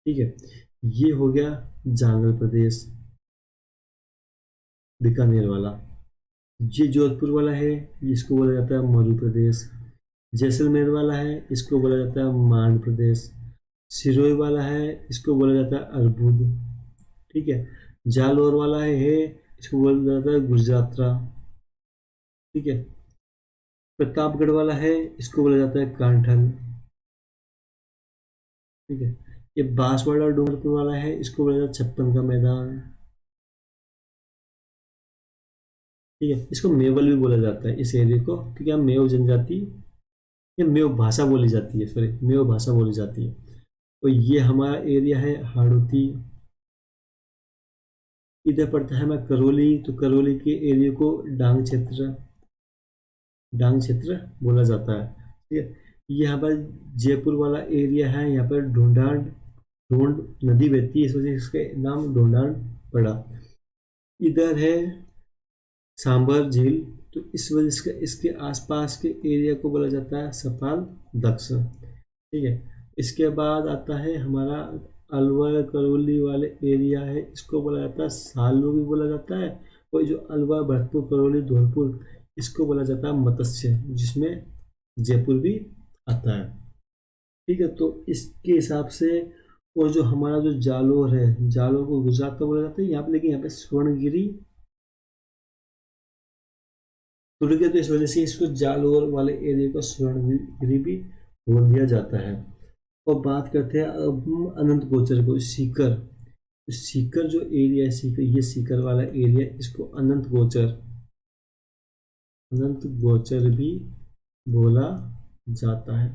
ठीक है, ये हो गया जांगल प्रदेश, बीकानेर वाला। ये जोधपुर वाला है, इसको बोला जाता है मध्य प्रदेश। जैसलमेर वाला है, इसको बोला जाता है मांड प्रदेश। सिरोही वाला है, इसको बोला जाता है अरबुद। ठीक है, जालौर वाला है, इसको बोला जाता है गुजरातरा। ठीक है, प्रतापगढ़ वाला है, इसको बोला जाता है कांठल। ठीक है, ये बांसवाड़ा और डूंगरपुर वाला है, इसको बोला जाता है छप्पन का मैदान। ठीक है, इसको मेवल भी बोला जाता है इस एरिया को, क्योंकि यहाँ मेव जनजाति या मेव भाषा बोली जाती है, सॉरी मेव भाषा बोली जाती है। तो ये हमारा एरिया है हाड़ौती। इधर पड़ता है हमारा करौली, तो करौली के एरिया को डांग क्षेत्र बोला जाता है। ठीक है, ये यहाँ पर जयपुर वाला एरिया है, यहाँ पर ढूंढ नदी बहती है, इस वजह से इसका नाम ढूंढान पड़ा। इधर है सांबर झील, तो इस वजह से इसके आसपास के एरिया को बोला जाता है सपाल दक्ष। ठीक है, इसके बाद आता है हमारा अलवर करौली वाले एरिया है, इसको बोला जाता है सालू भी बोला जाता है। और जो अलवर भरतपुर करौली धौलपुर, इसको बोला जाता है मत्स्य, जिसमें जयपुर भी आता है। ठीक है, तो इसके हिसाब से, और जो हमारा जो जालोर है, जालोर को गुजरात का बोला जाता है यहाँ पे, लेकिन यहाँ पे स्वर्णगिरी टूट गया, तो इस वजह से इसको जालोर वाले एरिया को स्वर्णगिरी भी बोल दिया जाता है। और बात करते हैं अब हम अनंत गोचर को, सीकर। तो सीकर जो एरिया है, सीकर, ये सीकर वाला एरिया, इसको अनंत गोचर भी बोला जाता है।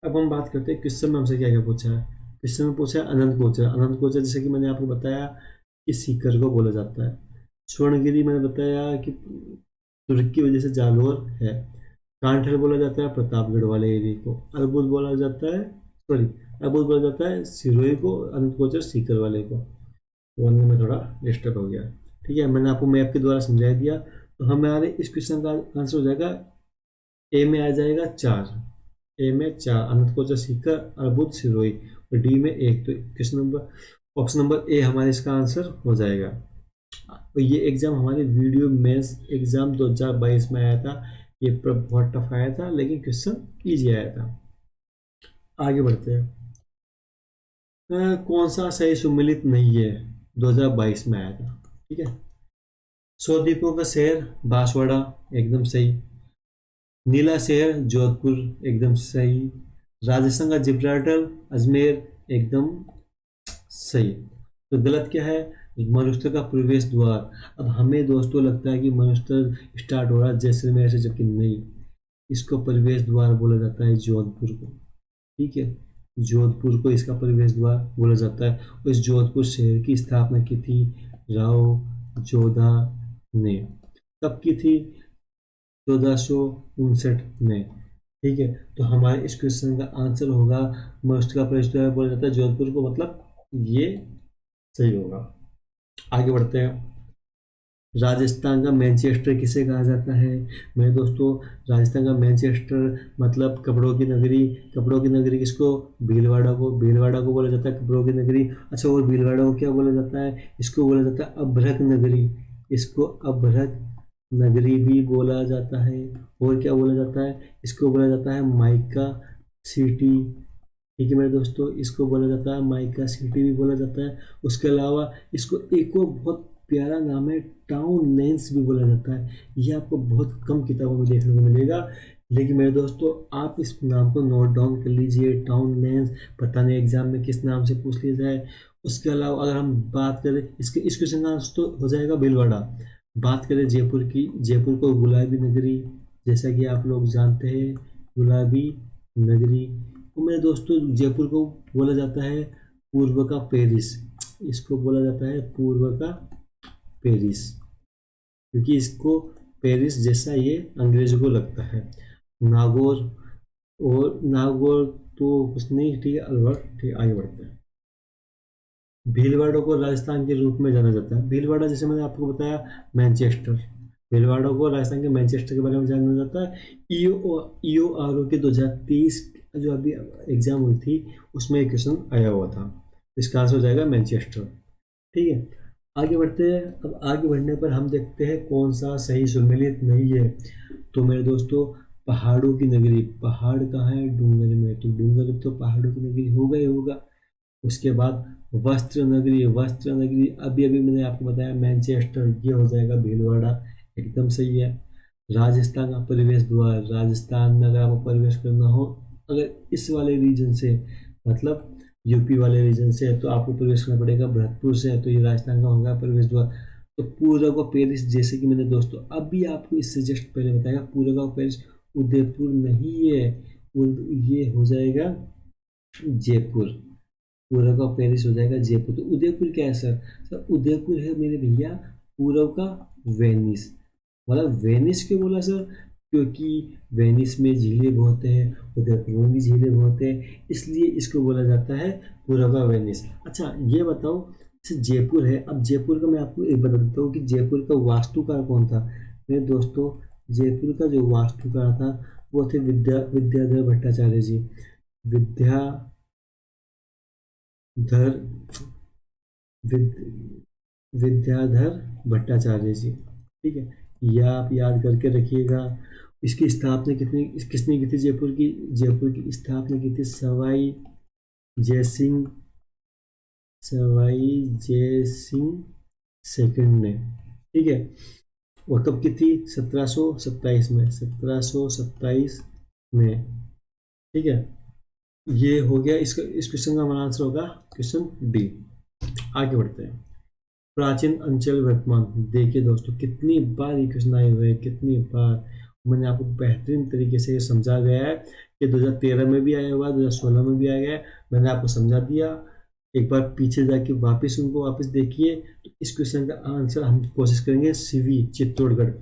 अब हम बात करते हैं क्वेश्चन में हमसे क्या क्या पूछा है। क्वेश्चन में पूछा है अनंत गोचर। अनंत गोचर जैसे कि मैंने आपको बताया कि सीकर को बोला जाता है। स्वर्णगिरी मैंने बताया कि तुर्क की वजह से जालोर है। कांठल बोला जाता है प्रतापगढ़ वाले एरिया को। अर्बुद बोला जाता है, सॉरी, अर्बुद बोला जाता है सिरोही को। अनंत गोचर सीकर वाले को। बोलने में थोड़ा डिस्टर्ब हो गया। ठीक है, मैंने आपको मैप के द्वारा समझा दिया। तो हमारे इस क्वेश्चन का आंसर हो जाएगा, ए में आ जाएगा 4, ए में 4 अनंत कोचर सीकर अर्बुद सिरोही, और डी में 1। तो question number, option number A हमारे इसका आंसर हो जाएगा। तो ये एग्जाम हमारे वीडियो मेंस एग्जाम 2022 में आया था। ये बहुत टफ आया था, लेकिन क्वेश्चन इजी आया था। आगे बढ़ते हैं। कौन सा सही सुमेलित नहीं है, 2022 में आया था। ठीक है, 100 द्वीपों का शहर बांसवाड़ा, एकदम सही। नीला शहर जोधपुर, एकदम सही। राजस्थान का जिब्राल्टर अजमेर, एकदम सही। तो गलत क्या है, मरुस्थल का प्रवेश द्वार। अब हमें दोस्तों लगता है कि मरुस्थल स्टार्ट हो रहा है जैसलमेर से, जबकि नहीं, इसको प्रवेश द्वार बोला जाता है जोधपुर को। ठीक है, जोधपुर को इसका प्रवेश द्वार बोला जाता है। और इस जोधपुर शहर की स्थापना की थी राव जोधा ने। कब की थी, 1459 में। ठीक है, तो हमारे इस क्वेश्चन का आंसर होगा, मरुस्थल का प्रवेश द्वार बोला जाता है जोधपुर को, मतलब ये सही होगा। आगे बढ़ते हैं। राजस्थान का मैनचेस्टर किसे कहा जाता है मेरे दोस्तों, राजस्थान का मैनचेस्टर मतलब कपड़ों की नगरी। कपड़ों की नगरी किसको, भीलवाड़ा को बोला जाता है कपड़ों की नगरी। अच्छा, और भीलवाड़ा को क्या बोला जाता है, इसको बोला जाता है अभ्रक नगरी। इसको अभ्रक नगरी भी बोला जाता है। और क्या बोला जाता है, इसको बोला जाता है माइका सिटी। ठीक है मेरे दोस्तों, इसको बोला जाता है माइका सिटी भी बोला जाता है। उसके अलावा इसको एक और बहुत प्यारा नाम है, टाउन लेंस भी बोला जाता है। ये आपको बहुत कम किताबों में देखने को मिलेगा, लेकिन मेरे दोस्तों आप इस नाम को नोट डाउन कर लीजिए, टाउन लेंस। पता नहीं एग्जाम में किस नाम से पूछ लिया जाए। उसके अलावा अगर हम बात करें इसके, इस क्वेश्चन का आंसर तो हो जाएगा भीलवाड़ा। बात करें जयपुर की, जयपुर को गुलाबी नगरी, जैसा कि आप लोग जानते हैं, गुलाबी नगरी। तो मेरे दोस्तों जयपुर को बोला जाता है पूर्व का पेरिस। इसको बोला जाता है पूर्व का पेरिस, क्योंकि इसको पेरिस जैसा ये अंग्रेजों को लगता है। नागौर, और नागौर तो कुछ नहीं, ठीक है, अलवर। ठीक है, आगे बढ़ते हैं। भीलवाड़ा को राजस्थान के रूप में जाना जाता है। भीलवाड़ा जैसे मैंने आपको बताया मैनचेस्टर, भीलवाड़ा को राजस्थान के मैनचेस्टर के बारे में जाना जाता है। ईओ आर ओ के 2023 जो अभी एग्जाम हुई थी उसमें एक क्वेश्चन आया हुआ था। इसका आंसर हो जाएगा मैनचेस्टर। ठीक है, आगे बढ़ते हैं। अब आगे बढ़ने पर हम देखते हैं कौन सा सही सुमेलित नहीं है। तो मेरे दोस्तों पहाड़ों की नगरी, पहाड़ कहाँ है, डूंगर में, तो डूंगर तो पहाड़ों की नगरी होगा ही होगा। उसके बाद वस्त्र नगरी, वस्त्र नगरी अभी अभी मैंने आपको बताया मैनचेस्टर, ये हो जाएगा भीलवाड़ा, एकदम सही है। राजस्थान का प्रवेश द्वार, राजस्थान में अगर आपको प्रवेश करना हो, अगर इस वाले रीजन से, मतलब यूपी वाले रीजन से, तो आपको प्रवेश करना पड़ेगा भरतपुर से, तो ये राजस्थान का होगा प्रवेश द्वार। तो तो पूरब का पेरिस, जैसे कि मैंने दोस्तों अभी आपको इससे जस्ट पहले बताया, पूरब का पेरिस उदयपुर नहीं है, ये हो जाएगा जयपुर। पूरब का पेरिस हो जाएगा जयपुर। तो उदयपुर क्या है सर? सर उदयपुर है मेरे भैया पूरब का वेनिस। मतलब वेनिस क्यों बोला सर? क्योंकि वेनिस में झीलें बहुत हैं, उदयपुर में भी झीलें बहुत हैं, इसलिए इसको बोला जाता है पूरब का वेनिस। अच्छा ये बताओ, जैसे जयपुर है, अब जयपुर का मैं आपको एक बता देता हूँ कि जयपुर का वास्तुकार कौन था। मेरे दोस्तों जयपुर का जो वास्तुकार था वो थे विद्याधर भट्टाचार्य जी। विद्याधर विद, विद्याधर भट्टाचार्य जी। ठीक है, यह आप याद करके रखिएगा। इसकी स्थापना किसने की थी? जयपुर की स्थापना की थी जय सिंह सवाई जय सिंह सेकंड ने। ठीक है, और कब की थी? 1727 में, 1727 में। ठीक है, ये हो गया इसका, इस क्वेश्चन का हमारा आंसर होगा क्वेश्चन डी। आगे बढ़ते हैं। प्राचीन अंचल वर्तमान। देखिए दोस्तों कितनी बार ये क्वेश्चन आए हुए हैं, कितनी बार मैंने आपको बेहतरीन तरीके से ये समझा गया है कि 2013 में भी आया हुआ है, 2016 में भी आया है। मैंने आपको समझा दिया। एक बार पीछे जाके वापस उनको वापस देखिए। तो इस क्वेश्चन का आंसर हम कोशिश करेंगे सीवी चित्तौड़गढ़।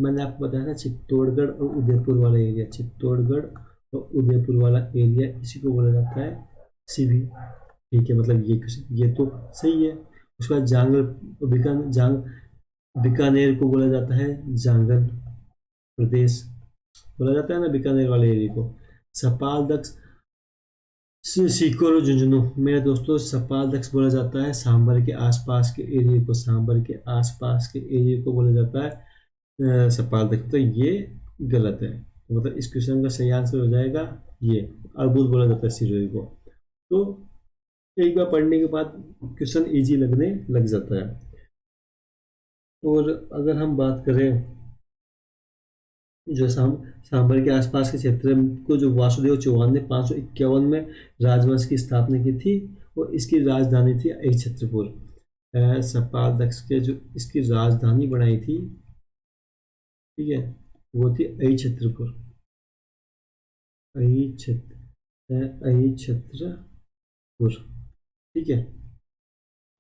मैंने आपको बताया था चित्तौड़गढ़ और उदयपुर वाला एरिया, चित्तौड़गढ़ और उदयपुर वाला एरिया, इसी को बोला जाता है सीवी। ठीक है, मतलब ये तो सही है। उसके बाद बीकानेर को बोला जाता है जांगल प्रदेश, बोला जाता है ना बीकानेर वाले एरिया को। सपाल दक्ष सीकर और झुंझुनू, मेरे दोस्तों सपाल दक्ष बोला जाता है सांभर के आसपास के एरिया को, सांभर के आसपास के एरिया को बोला जाता है सपाल दक्ष। तो ये गलत है, तो मतलब इस क्वेश्चन का सही आंसर हो जाएगा ये अर्बुद बोला जाता है सिरोही को। तो एक बार पढ़ने के बाद क्वेश्चन इजी लगने लग जाता है। और अगर हम बात करें जो सांभर के आसपास के क्षेत्र को, जो वासुदेव चौहान ने 551 में राजवंश की स्थापना की थी और इसकी राजधानी थी अहिछत्रपुर। सपाल दक्ष के जो इसकी राजधानी बनाई थी, ठीक है, वो थी अहिछत्रपुर। अहिछत्रपुर। ठीक है,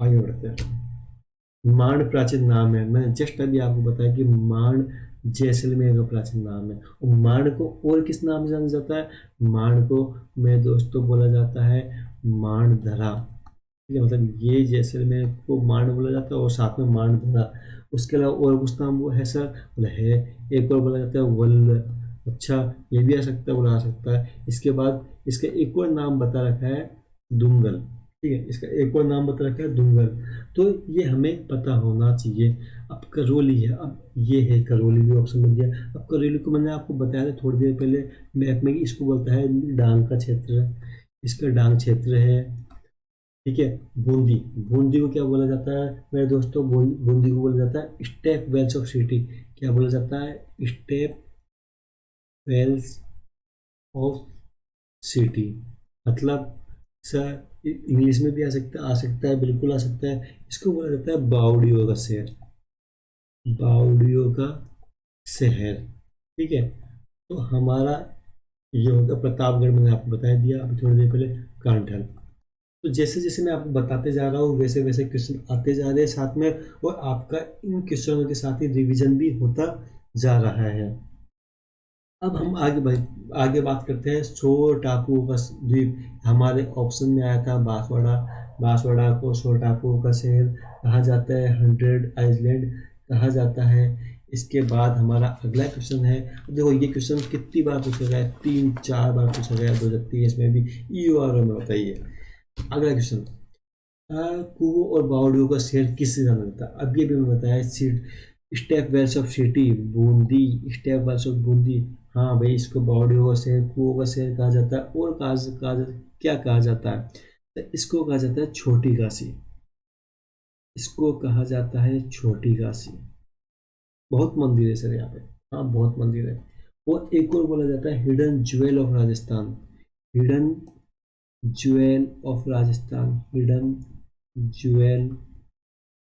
आगे बढ़ते हैं। मांड प्राचीन नाम है, मैंने जस्ट अभी आपको बताया कि मांड जैसलमेर का प्राचीन नाम है। और मांड को और किस नाम से जाना जाता है? मांड को मेरे दोस्तों बोला जाता है मांडधरा। ठीक है, मतलब ये जैसलमेर को मांड बोला जाता है और साथ में मांडधरा। उसके अलावा और कुछ नाम वो है सर? बोला है, एक और बोला जाता है वल्ल। अच्छा, ये भी आ सकता है, बोला आ सकता है। इसके बाद इसका एक और नाम बता रखा है दुंगल। ठीक है, इसका एक और नाम बता रखा है दुंगल। तो ये हमें पता होना चाहिए। अब करौली है, अब ये है करौली भी ऑप्शन में दिया। अब करौली को मैंने आपको बताया था थोड़ी देर पहले मैप में, इसको बोलता है डांग का क्षेत्र, इसका डांग क्षेत्र है। ठीक है, बूंदी, बूंदी को क्या बोला जाता है मेरे दोस्तों? बूंदी को बोला जाता है स्टेप वेल्स ऑफ सिटी। क्या बोला जाता है? Step wells of city. मतलब सर इंग्लिश में भी आ सकता है, बिल्कुल आ सकता है। इसको बोला जाता है बावड़ियों का शहर, बावड़ियों का शहर। ठीक है, तो हमारा ये होगा प्रतापगढ़, मैंने आपको बता दिया अभी थोड़ी देर पहले कांठल। तो जैसे जैसे मैं आपको बताते जा रहा हूँ वैसे वैसे क्वेश्चन आते जा रहे हैं साथ में, और आपका इन क्वेश्चनों के साथ ही रिवीजन भी होता जा रहा है। अब हम आगे बात करते हैं शो टापुओं का द्वीप। हमारे ऑप्शन में आया था बांसवाड़ा। बांसवाड़ा को शो टापुओं का शहर कहा जाता है, 100 आइलैंड कहा जाता है। इसके बाद हमारा अगला क्वेश्चन है, देखो ये क्वेश्चन कितनी बार पूछा गया है? 3-4 बार पूछा गया है 2023 में भी, ईओआरओ में। बताइए अगला क्वेश्चन, कुओं और बावड़ियों का शहर किससे जाना जाता है? अभी अभी मैं बताया step wells of city Bundi, step wells of Bundi. हाँ भाई, इसको बावड़ियों का शहर, कुओं का शहर कहा जाता है। और क्या कहा जाता है? तो इसको कहा जाता है छोटी काशी, इसको कहा जाता है छोटी काशी। बहुत मंदिर है सर यहाँ पे, हाँ बहुत मंदिर है। और एक और बोला जाता है hidden jewel of Rajasthan, hidden jewel of Rajasthan, hidden jewel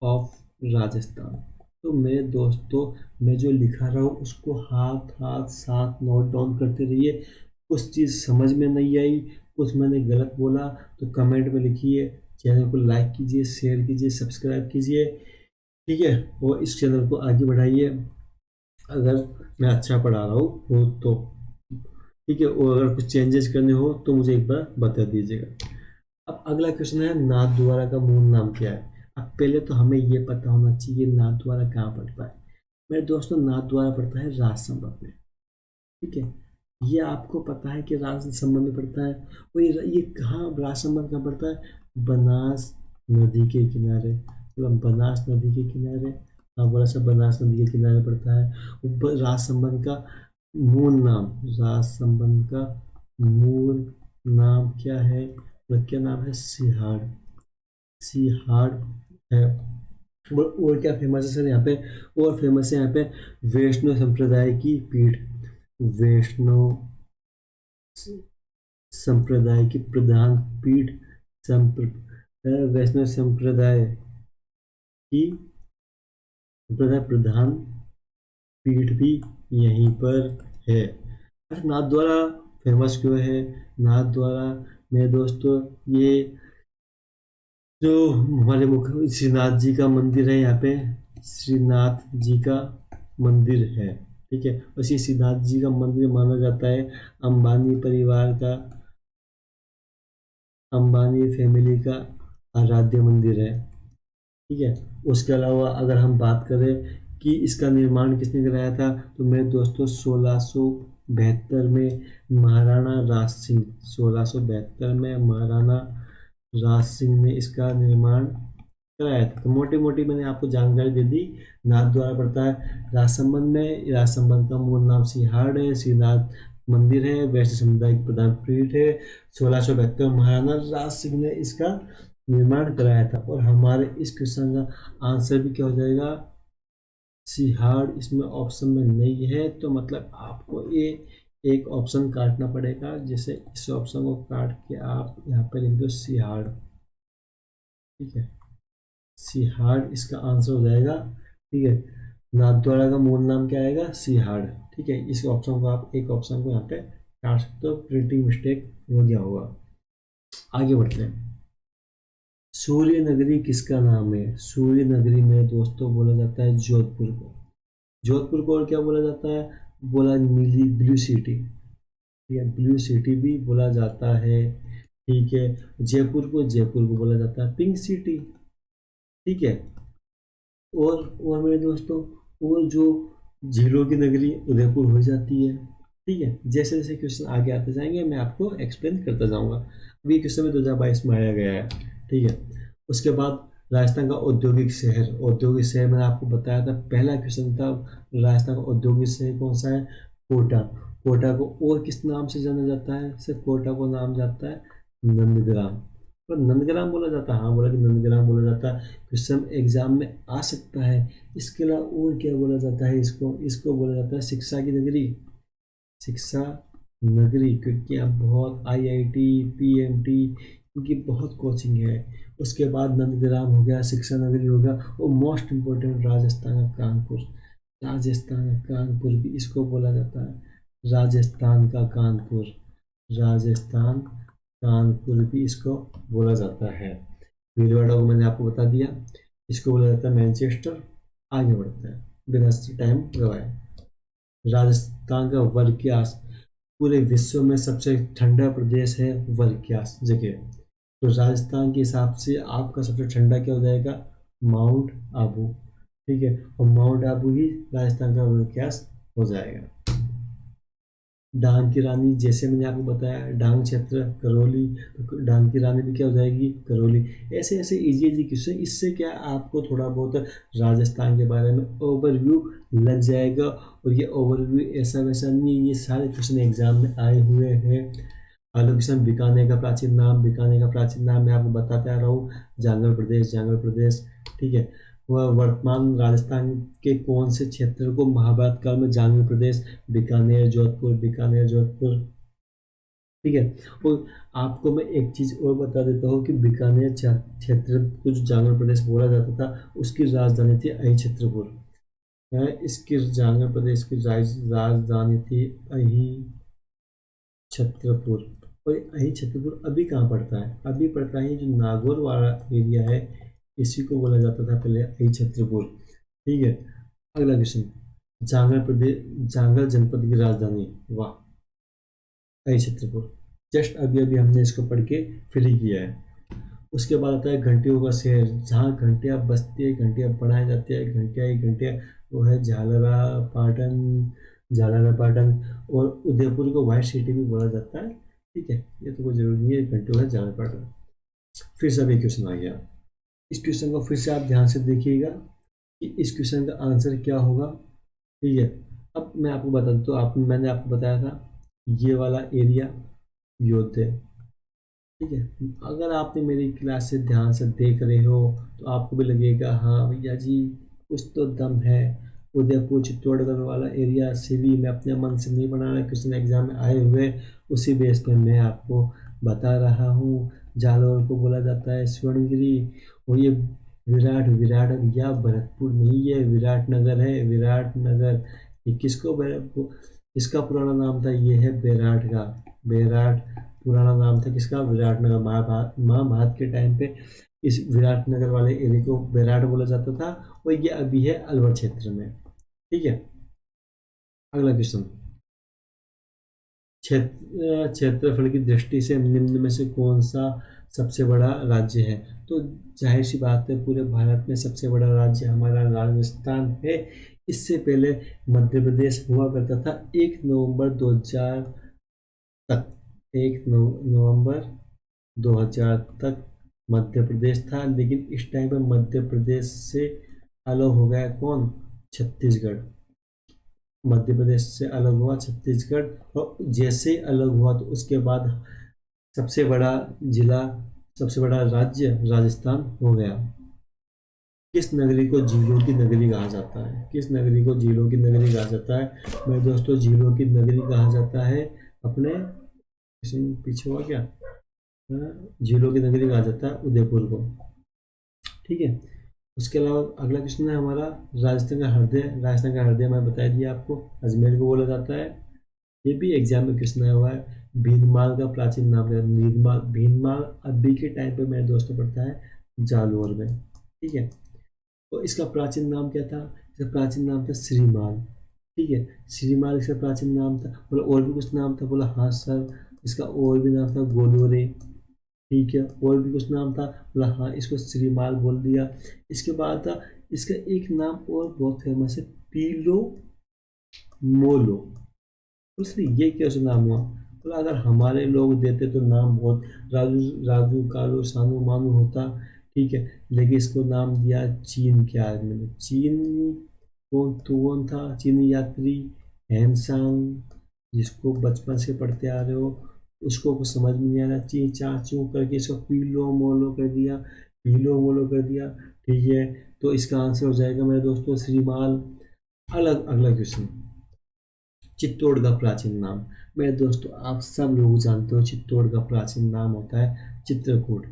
of Rajasthan. तो मेरे दोस्तों, मैं जो लिखा रहा हूँ उसको हाथ हाथ साथ नोट डाउन करते रहिए। कुछ चीज़ समझ में नहीं आई, कुछ मैंने गलत बोला तो कमेंट में लिखिए। चैनल को लाइक कीजिए, शेयर कीजिए, सब्सक्राइब कीजिए, ठीक है। और इस चैनल को आगे बढ़ाइए अगर मैं अच्छा पढ़ा रहा हूँ तो, ठीक है। और अगर कुछ चेंजेस करने हो तो मुझे एक बार बता दीजिएगा। अब अगला क्वेश्चन है, नाथद्वारा का मूल नाम क्या है। अब पहले तो हमें ये पता होना चाहिए नाथद्वारा कहाँ पड़ता है। मेरे दोस्तों, नाथद्वारा पड़ता है राजसमंद में, ठीक है। ये आपको पता है कि राजसमंद में पड़ता है। और ये कहाँ, राजसमंद कहाँ पड़ता है? बनास नदी के किनारे, मतलब बनास नदी के किनारे। हाँ, बोला सब, बनास नदी के किनारे पड़ता है। ऊपर राजसमंद का मूल नाम, राजसमंद का मूल नाम क्या है? मतलब क्या नाम है? सिहाड़, सिहाड़ है। और क्या फेमस है सर यहाँ पे? और फेमस है यहाँ पे वैष्णव संप्रदाय की पीठ, वैष्णव संप्रदाय की प्रधान पीठ, वैष्णव संप्रदाय की संप्रदाय प्रधान पीठ भी यहीं पर है। अच्छा, नाथद्वारा फेमस क्यों है? नाथद्वारा मेरे दोस्तों, ये जो हमारे मुख्य श्रीनाथ जी का मंदिर है, यहाँ पे श्रीनाथ जी का मंदिर है, ठीक है। और इसी श्रीनाथ जी का मंदिर माना जाता है अंबानी परिवार का, अंबानी फैमिली का आराध्य मंदिर है, ठीक है। उसके अलावा अगर हम बात करें कि इसका निर्माण किसने कराया था, तो मेरे दोस्तों 1672 में महाराणा राज सिंह, 1672 में महाराणा राज सिंह ने इसका निर्माण कराया था। तो मोटी मोटी मैंने आपको जानकारी दे दी। नाथद्वारा पड़ता है राजसमंद में, राजसमंद का मूल नाम सिहाड़ है, श्रीनाथ मंदिर है, वैष्णव समुदाय की प्रधान पीठ है। 1672 महाराणा राज सिंह ने इसका निर्माण कराया था। और हमारे इस क्वेश्चन का आंसर भी क्या हो जाएगा? सिहाड़ इसमें ऑप्शन में नहीं है, तो मतलब आपको ये एक ऑप्शन काटना पड़ेगा। जैसे इस ऑप्शन को काट के आप यहाँ पे लिख दो सिहाड़, ठीक है। सिहाड़ इसका आंसर हो जाएगा, ठीक है। नाथद्वारा का मूल नाम क्या आएगा? सिहाड़, ठीक है। इस ऑप्शन को आप, एक ऑप्शन को यहाँ पे काट सकते हो, प्रिंटिंग मिस्टेक हो गया होगा। आगे बढ़ते हैं। सूर्य नगरी किसका नाम है? सूर्य नगरी में दोस्तों बोला जाता है जोधपुर को। जोधपुर को और क्या बोला जाता है? बोला नीली, ब्लू सिटी, ठीक है, ब्लू सिटी भी बोला जाता है, ठीक है। जयपुर को बोला जाता है पिंक सिटी, ठीक है। और मेरे दोस्तों, और जो झीलों की नगरी उदयपुर हो जाती है, ठीक है। जैसे जैसे क्वेश्चन आगे आते जाएंगे मैं आपको एक्सप्लेन करता जाऊंगा। अभी ये क्वेश्चन में 2022 में आया गया है, ठीक है। उसके बाद राजस्थान का औद्योगिक शहर, औद्योगिक शहर मैंने आपको बताया था, पहला क्वेश्चन था राजस्थान का औद्योगिक शहर कौन सा है? कोटा। कोटा को और किस नाम से जाना जाता है? सिर्फ कोटा को नाम जाता है नंदग्राम। तो नंदग्राम बोला जाता है, हाँ बोला कि नंदग्राम बोला जाता है। क्वेश्चन एग्जाम में आ सकता है। इसके अलावा और क्या बोला जाता है? इसको इसको बोला जाता है शिक्षा की नगरी, शिक्षा नगरी, क्योंकि यहाँ बहुत आईआईटी, पीएमटी, इनकी बहुत कोचिंग है। उसके बाद नंदग्राम हो गया, शिक्षा नगरी हो गया। और मोस्ट इम्पोर्टेंट राजस्थान का कानपुर, राजस्थान का कानपुर भी इसको बोला जाता है, राजस्थान का कानपुर, राजस्थान कानपुर भी इसको बोला जाता है। भीलवाड़ा को मैंने आपको बता दिया, इसको बोला जाता है मैनचेस्टर। आगे बढ़ते हैं बिना टाइम गवाए। राजस्थान का वर्क्यास, पूरे विश्व में सबसे ठंडा प्रदेश है वर्क्यास जगह। तो राजस्थान के हिसाब से आपका सबसे ठंडा क्या हो जाएगा? माउंट आबू, ठीक है। और माउंट आबू ही राजस्थान का वर्क्यास हो जाएगा। डांग की रानी, जैसे मैंने आपको बताया, डांग क्षेत्र करौली, तो डांग की रानी भी क्या हो जाएगी? करौली। ऐसे ऐसे इजी इजी क्वेश्चन, इससे क्या आपको थोड़ा बहुत राजस्थान के बारे में ओवरव्यू लग जाएगा। और ये ओवरव्यू ऐसा वैसा नहीं है, ये सारे क्वेश्चन एग्जाम में आए हुए हैं। अगला क्वेश्चन, बीकानेर का प्राचीन नाम, बीकानेर का प्राचीन नाम मैं आपको बताता आ रहा हूँ, जांगल प्रदेश, जांगल प्रदेश, ठीक है। वह वर्तमान राजस्थान के कौन से क्षेत्र को महाभारत काल में जांगल प्रदेश, बीकानेर, जोधपुर, बीकानेर, जोधपुर, ठीक है। और आपको मैं एक चीज और बता देता हूँ कि बीकानेर क्षेत्र को जो जांगल प्रदेश बोला जाता था, उसकी राजधानी थी अहिछत्रपुर। इसकी झांगा प्रदेश की राजधानी थी अही छत्रपुर। और अही छत्रपुर अभी कहाँ पड़ता है? अभी पड़ता है जो नागौर वाला एरिया है, इसी को बोला जाता था पहले अही छत्रपुर। ठीक है। अगला क्वेश्चन, झांगड़ प्रदेश, झांगड़ जनपद की राजधानी, वाह, अही छत्रपुर। जस्ट अभी अभी हमने इसको पढ़ के फिल किया है। उसके बाद आता है घंटियों का शहर, जहाँ घंटियाँ बजती है, घंटियाँ बनाई जाती है, घंटियाँ ही घंटियाँ, वो है झालरा पाटन। झालरा पाटन। और उदयपुर को व्हाइट सिटी भी बोला जाता है। ठीक है, ये तो कोई जरूरी नहीं है, घंटियों का झालरा पाटन। फिर से अभी क्वेश्चन आ गया। इस क्वेश्चन को फिर से आप ध्यान से देखिएगा कि इस क्वेश्चन का आंसर क्या होगा। ठीक है। अब मैं आपको बता दूँ, तो मैंने आपको बताया था ये वाला एरिया योद्धा। ठीक है। अगर आपने मेरी क्लास से ध्यान से देख रहे हो तो आपको भी लगेगा हाँ भैया जी, कुछ तो दम है। उदयपुर चित्तौड़गढ़ वाला एरिया से भी मैं अपने मन से नहीं बना रहा, क्वेश्चन एग्जाम में आए हुए उसी बेस पे मैं आपको बता रहा हूँ। जालौर को बोला जाता है स्वर्णगिरी। और ये विराट, विराट या भरतपुर नहीं, ये विराटनगर है, विराटनगर। ये किसका पुराना नाम था? ये है बेराट का। बेराट पुराना नाम था किसका? विराटनगर। महाभारत के टाइम पे इस विराटनगर वाले एरिया को बेराट बोला जाता था। और ये अभी है अलवर क्षेत्र में। ठीक है। अगला क्वेश्चन, क्षेत्रफल की दृष्टि से निम्न में से कौन सा सबसे बड़ा राज्य है? तो जाहिर सी बात है, पूरे भारत में सबसे बड़ा राज्य हमारा राजस्थान है। इससे पहले मध्य प्रदेश हुआ करता था 1 नवंबर 2000 तक। 1 नवंबर 2000 तक मध्य प्रदेश था, लेकिन इस टाइम पे मध्य प्रदेश से अलग हो गया कौन? छत्तीसगढ़। मध्य प्रदेश से अलग हुआ छत्तीसगढ़। और जैसे ही अलग हुआ तो उसके बाद सबसे बड़ा जिला, सबसे बड़ा राज्य राजस्थान हो गया। किस नगरी को झीलों की नगरी कहा जाता है? किस नगरी को झीलों की नगरी कहा जाता है? मेरे दोस्तों, झीलों की नगरी कहा जाता है अपने, पीछे हुआ क्या, झीलों की नगरी कहा जाता है उदयपुर को। ठीक है। उसके अलावा अगला क्वेश्चन है हमारा राजस्थान का हृदय। राजस्थान का हृदय मैं बता दिया आपको, अजमेर को बोला जाता है। ये भी एग्जाम में क्वेश्चन आया हुआ है। भीनमाल का प्राचीन नाम क्या है? भीनमाल, भीनमाल अभी के टाइम पे मेरे दोस्तों पढ़ता है जालौर में। ठीक है। तो इसका प्राचीन नाम क्या था? इसका प्राचीन नाम था श्रीमाल। ठीक है। श्रीमाल इसका प्राचीन नाम था। बोला और भी कुछ नाम था? बोला हाँ सर, इसका और भी नाम था गोलोरे। ठीक है। और भी कुछ नाम था? बोला हाँ, इसको श्रीमाल बोल दिया। इसके बाद था इसका एक नाम और बहुत फेमस है, पीलो मोलो। उसने ये कैसे नाम हुआ? बोला अगर हमारे लोग देते तो नाम बहुत राजू, राजू कालू सानू मानू होता। ठीक है। लेकिन इसको नाम दिया चीन के आदमी ने। चीन कौन था? चीनी यात्री हैंसांग, जिसको बचपन से पढ़ते आ रहे हो, उसको कुछ समझ में नहीं आ रहा, ची चा चू करके इसको पीलो मोलो कर दिया, पीलो मोलो कर दिया। ठीक है। तो इसका आंसर हो जाएगा मेरे दोस्तों श्रीमाल। अलग अगला क्वेश्चन, चित्तौड़ का प्राचीन नाम। मेरे दोस्तों, आप सब लोग जानते हो चित्तौड़ का प्राचीन नाम होता है चित्रकूट।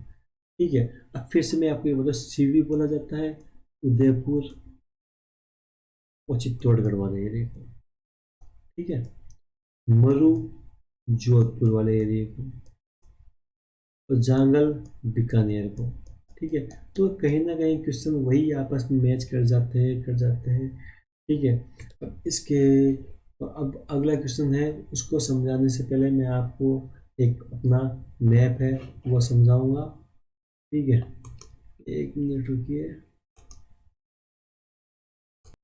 ठीक है। अब फिर से मैं आपको ये बता, सीवी बोला जाता है उदयपुर और चित्तौड़गढ़ वाले एरिया को। ठीक है। मरु जोधपुर वाले एरिया को। और जांगल बीकानेर को। ठीक है। तो कहीं ना कहीं क्वेश्चन वही आपस में मैच कर जाते हैं, कर जाते हैं। ठीक है। अब इसके, अब अगला क्वेश्चन है, उसको समझाने से पहले मैं आपको एक अपना मैप है वो समझाऊंगा। ठीक है। 1 मिनट रुकिए।